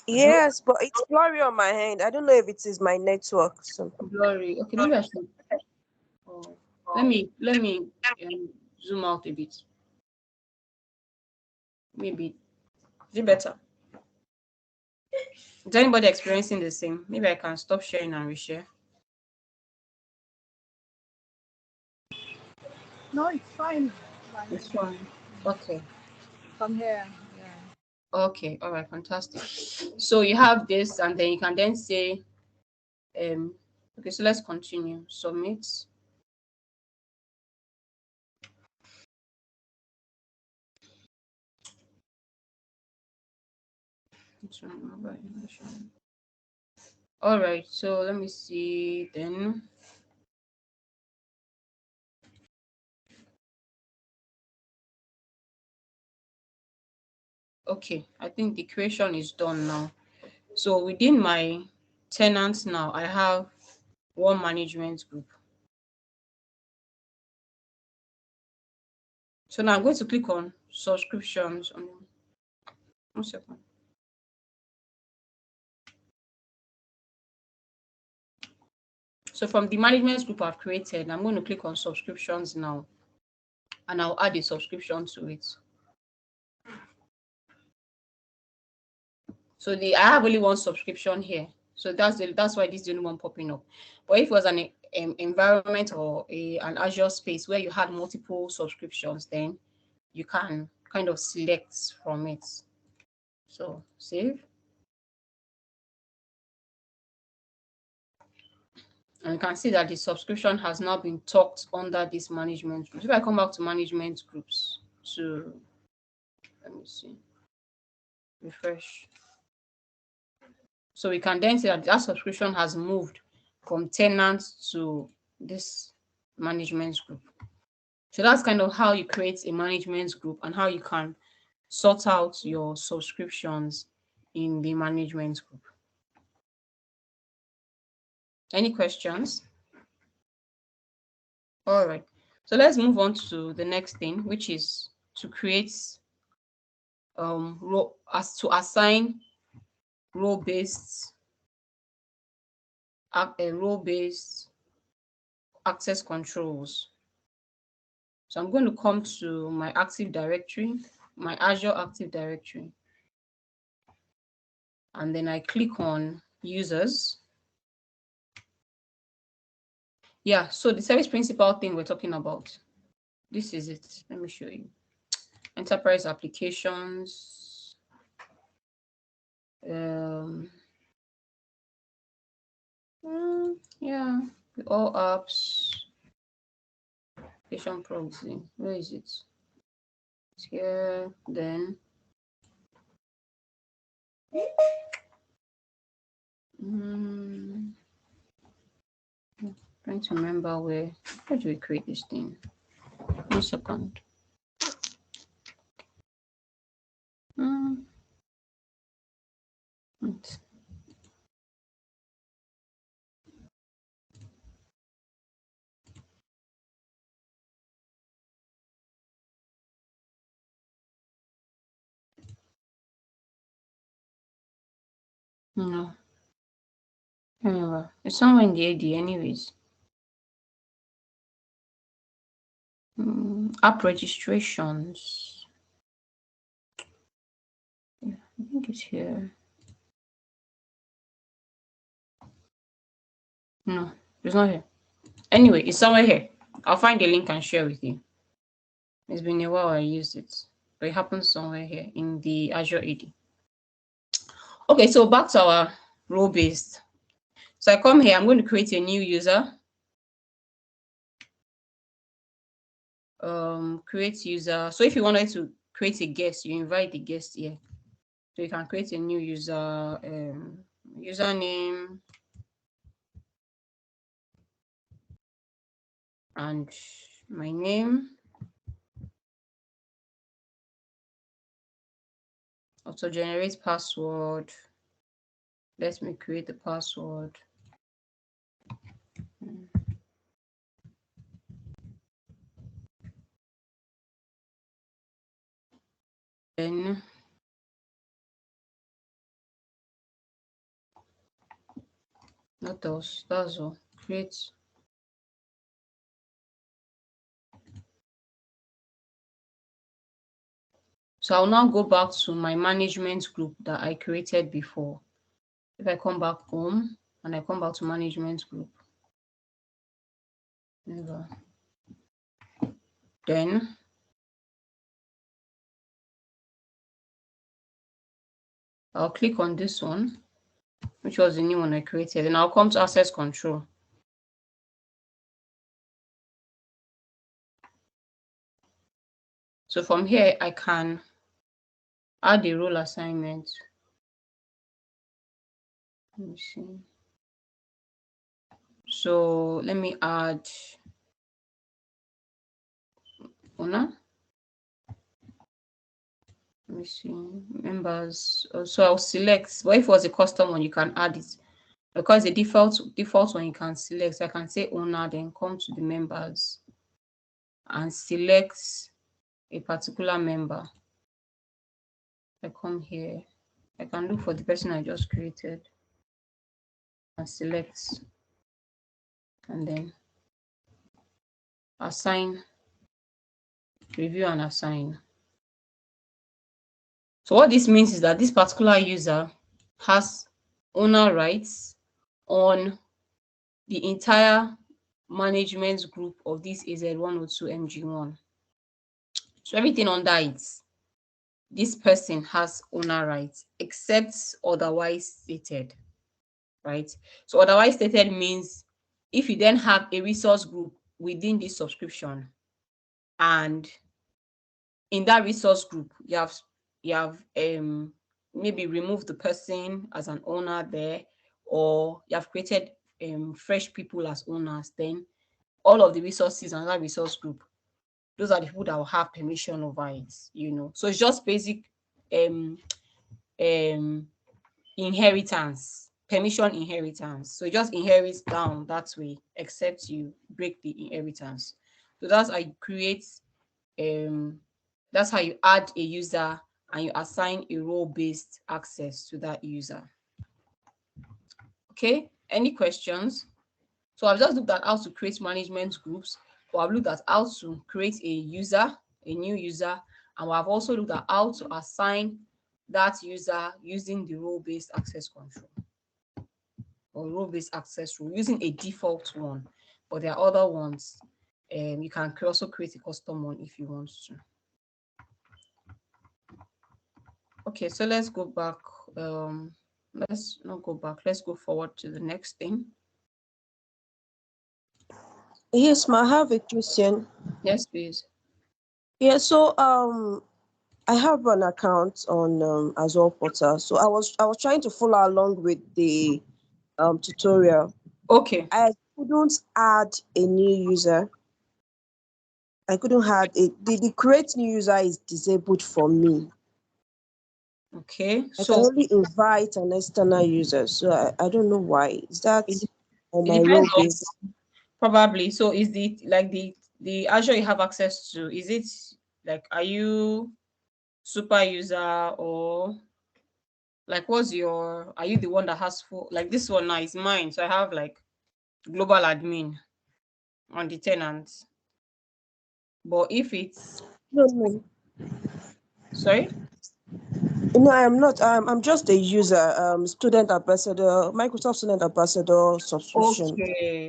Yes, but it's blurry on my hand. I don't know if it is my network. So Blurry. Okay, maybe I should. Oh, let me zoom out a bit. Maybe is it better? Is anybody experiencing the same? Maybe I can stop sharing and reshare. No, it's fine. It's fine. Okay. Come here. Yeah. Okay. All right. Fantastic. So you have this, and then you can then say, okay. So let's continue. Submit. All right. So let me see then. Okay, I think the creation is done now. So within my tenants now, I have one management group. So now I'm going to click on subscriptions. 1 second. So from the management group I've created, I'm going to click on subscriptions now, and I'll add a subscription to it. So I have only one subscription here. So that's why this is the only one popping up. But if it was an environment or an Azure space where you had multiple subscriptions, then you can kind of select from it. So save. And you can see that the subscription has now been tucked under this management group. If I come back to management groups, let me see, refresh. So we can then see that that subscription has moved from tenants to this management group. So that's kind of how you create a management group and how you can sort out your subscriptions in the management group. Any questions? All right. So let's move on to the next thing, which is to create to assign role-based access controls. So I'm going to come to my Active Directory, my Azure Active Directory, and then I click on users. Yeah, so the service principal thing we're talking about, this is it. Let me show you. Enterprise applications. Yeah, all apps. Application proxy. Where is it? It's here. Then. Trying to remember where do we create this thing? 1 second. No. Anyway, it's somewhere in the AD anyways. App registrations. Yeah, I think it's here. No, it's not here. Anyway, it's somewhere here. I'll find the link and share with you. It's been a while I used it, but it happens somewhere here in the Azure AD. Okay, so back to our role-based. So I come here, I'm going to create a new user. Create user. So if you wanted to create a guest, you invite the guest here. So you can create a new user, username, and my name. Also generate password. Let me create the password. Then what else? That's all. Create. So I'll now go back to my management group that I created before. If I come back home and I come back to management group, then I'll click on this one, which was the new one I created, and I'll come to access control. So from here, I can add a role assignment. Let me see. So let me add owner. Let me see, members. So I'll select, but if it was a custom one, you can add it. Because the default one you can select. So I can say owner, then come to the members and select a particular member. I come here. I can look for the person I just created and select. and then assign, review and assign. So what this means is that this particular user has owner rights on the entire management group of this AZ102MG1. So everything under it, this person has owner rights except otherwise stated, right? So otherwise stated means if you then have a resource group within this subscription, and in that resource group you have maybe removed the person as an owner there, or you have created fresh people as owners, then all of the resources in that resource group, those are the people that will have permission over it, So it's just basic um um inheritance, permission inheritance. So it just inherits down that way, except you break the inheritance. So that's how you create that's how you add a user and you assign a role-based access to that user. Okay, any questions? So I've just looked at how to create management groups, but I've looked at how to create a user, a new user, and I've also looked at how to assign that user using the role-based access control or role-based access rule using a default one, but there are other ones. You can also create a custom one if you want to. Okay, so let's go back. Let's not go back. Let's go forward to the next thing. Yes, ma, I have a question. Yes, please. Yeah, so I have an account on Azure Portal. So I was trying to follow along with the tutorial. Okay. I couldn't add a new user. I couldn't add it. The create new user is disabled for me. Okay. I So can only invite an external user. So I don't know why. Is that on it my depends role on base? probably. So is the Azure you have access to? Is it like, are you super user, or like are you the one that has full, like this one now is mine? So I have like global admin on the tenants. But if it's No. sorry. No, I am not. I'm just a user, student ambassador, Microsoft student ambassador subscription.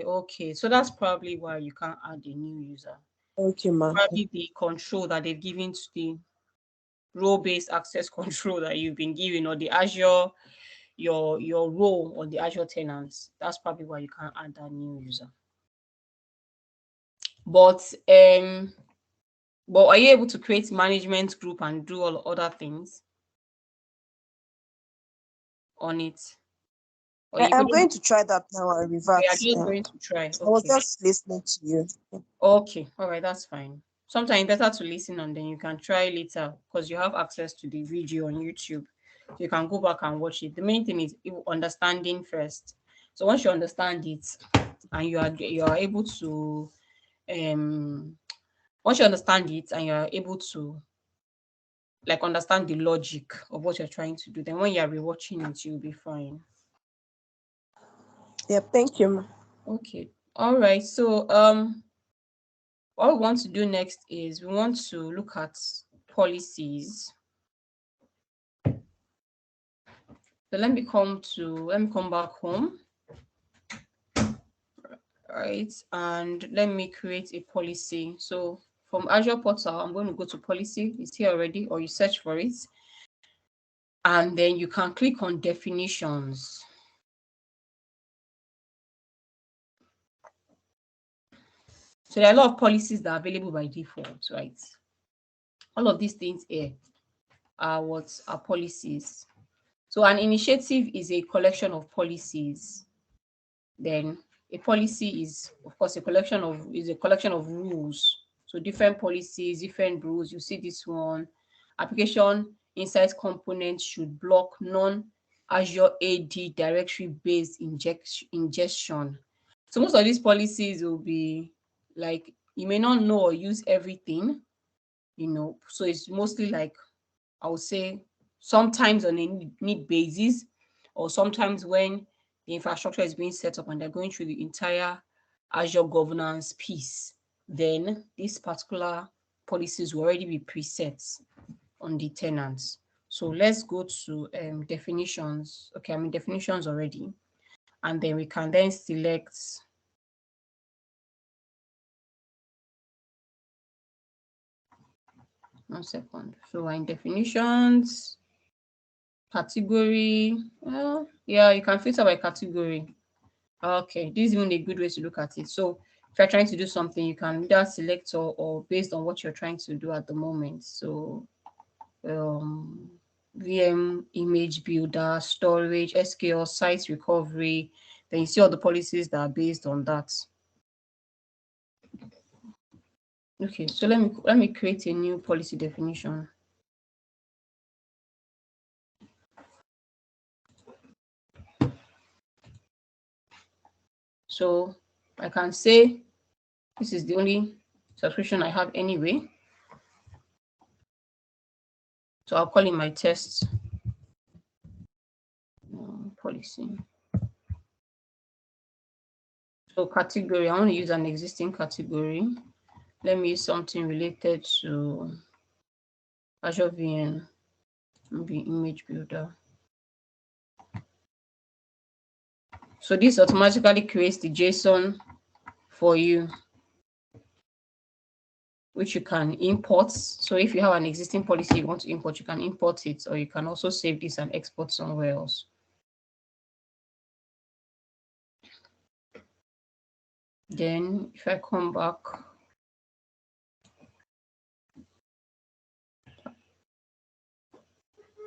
Okay. So that's probably why you can't add a new user. Okay, ma. Probably the control that they've given to the role-based access control that you've been given, or the Azure, your role on the Azure tenants. That's probably why you can't add that new user. But are you able to create management group and do all other things on it? Or you I'm couldn't? going to try that now and revert. You are just Yeah. going to try. I was Okay. just listening to you. Okay. All right. That's fine. Sometimes better to listen and then you can try later because you have access to the video on YouTube. So you can go back and watch it. The main thing is understanding first. So once you understand it and you are able to once you understand it and you're able to like understand the logic of what you're trying to do, then when you're rewatching it, you'll be fine. Yep, thank you, ma. Okay. All right. So what we want to do next is we want to look at policies. So let me come back home. Right, and let me create a policy. So from Azure Portal, I'm going to go to policy. It's here already, or you search for it. And then you can click on definitions. So there are a lot of policies that are available by default, right? All of these things here are what are policies. So an initiative is a collection of policies. Then a policy is, of course, a collection of rules. So different policies, different rules. You see this one. Application Insight components should block non-Azure AD directory-based ingestion. So most of these policies will be like, you may not know or use everything, so it's mostly like, I would say sometimes on a need basis, or sometimes when the infrastructure is being set up and they're going through the entire Azure governance piece, then these particular policies will already be preset on the tenants. So let's go to definitions. Okay, I'm in definitions already. And then we can then select one second. So in definitions, category, well, yeah, you can filter by category. Okay, this is even a good way to look at it. So if you're trying to do something, you can either select or based on what you're trying to do at the moment. So VM, image builder, storage, SQL, site recovery. Then you see all the policies that are based on that. Okay, so let me create a new policy definition. So I can say this is the only subscription I have anyway. So I'll call it my test policy. So category, I want to use an existing category. Let me use something related to Azure VM, maybe image builder. So this automatically creates the JSON for you, which you can import. So if you have an existing policy you want to import, you can import it, or you can also save this and export somewhere else. Then if I come back,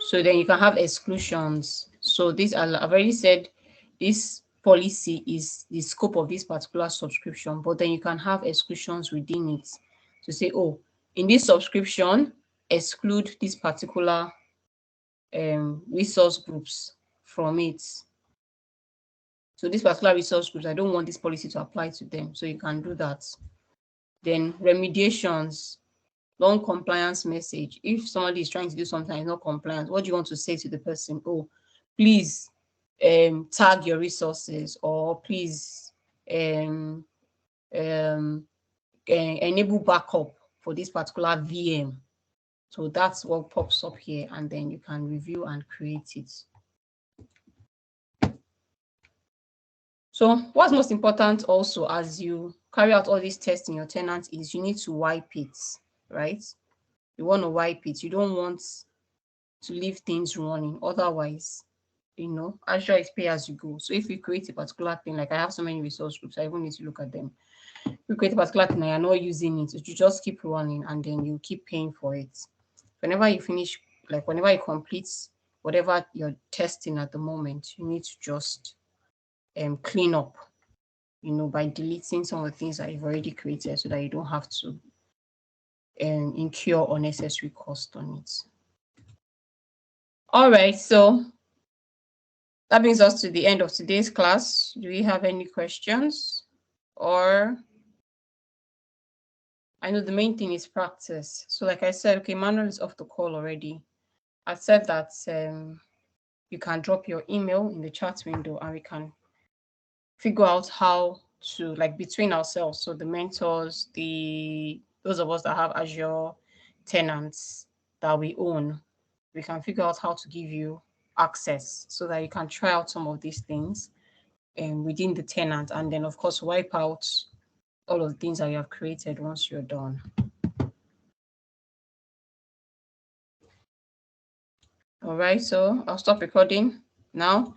so then you can have exclusions. So this, I've already said, this policy is the scope of this particular subscription, but then you can have exclusions within it to say, oh, in this subscription, exclude this particular resource groups from it. So this particular resource groups, I don't want this policy to apply to them. So you can do that. Then remediations, non-compliance message. If somebody is trying to do something and is not compliant, what do you want to say to the person? Oh, please tag your resources, or please enable backup for this particular VM. So that's what pops up here, and then you can review and create it. So what's most important also as you carry out all these tests in your tenant is you need to wipe it, right? You want to wipe it. You don't want to leave things running. Otherwise, you know, Azure is pay as you go. So if you create a particular thing, like I have so many resource groups, I even need to look at them. If you create a particular thing and you're not using it, you just keep running and then you keep paying for it. Whenever you finish, like whenever you complete whatever you're testing at the moment, you need to just clean up, you know, by deleting some of the things that you've already created so that you don't have to incur unnecessary cost on it. All right, so that brings us to the end of today's class. Do we have any questions? Or I know the main thing is practice. So like I said, okay, Manuel is off the call already. I said that you can drop your email in the chat window and we can figure out how to, like, between ourselves, so the mentors, those of us that have Azure tenants that we own, we can figure out how to give you access so that you can try out some of these things within the tenant, and then of course wipe out all of the things that you have created once you're done. All right, so I'll stop recording now.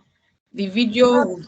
The video will be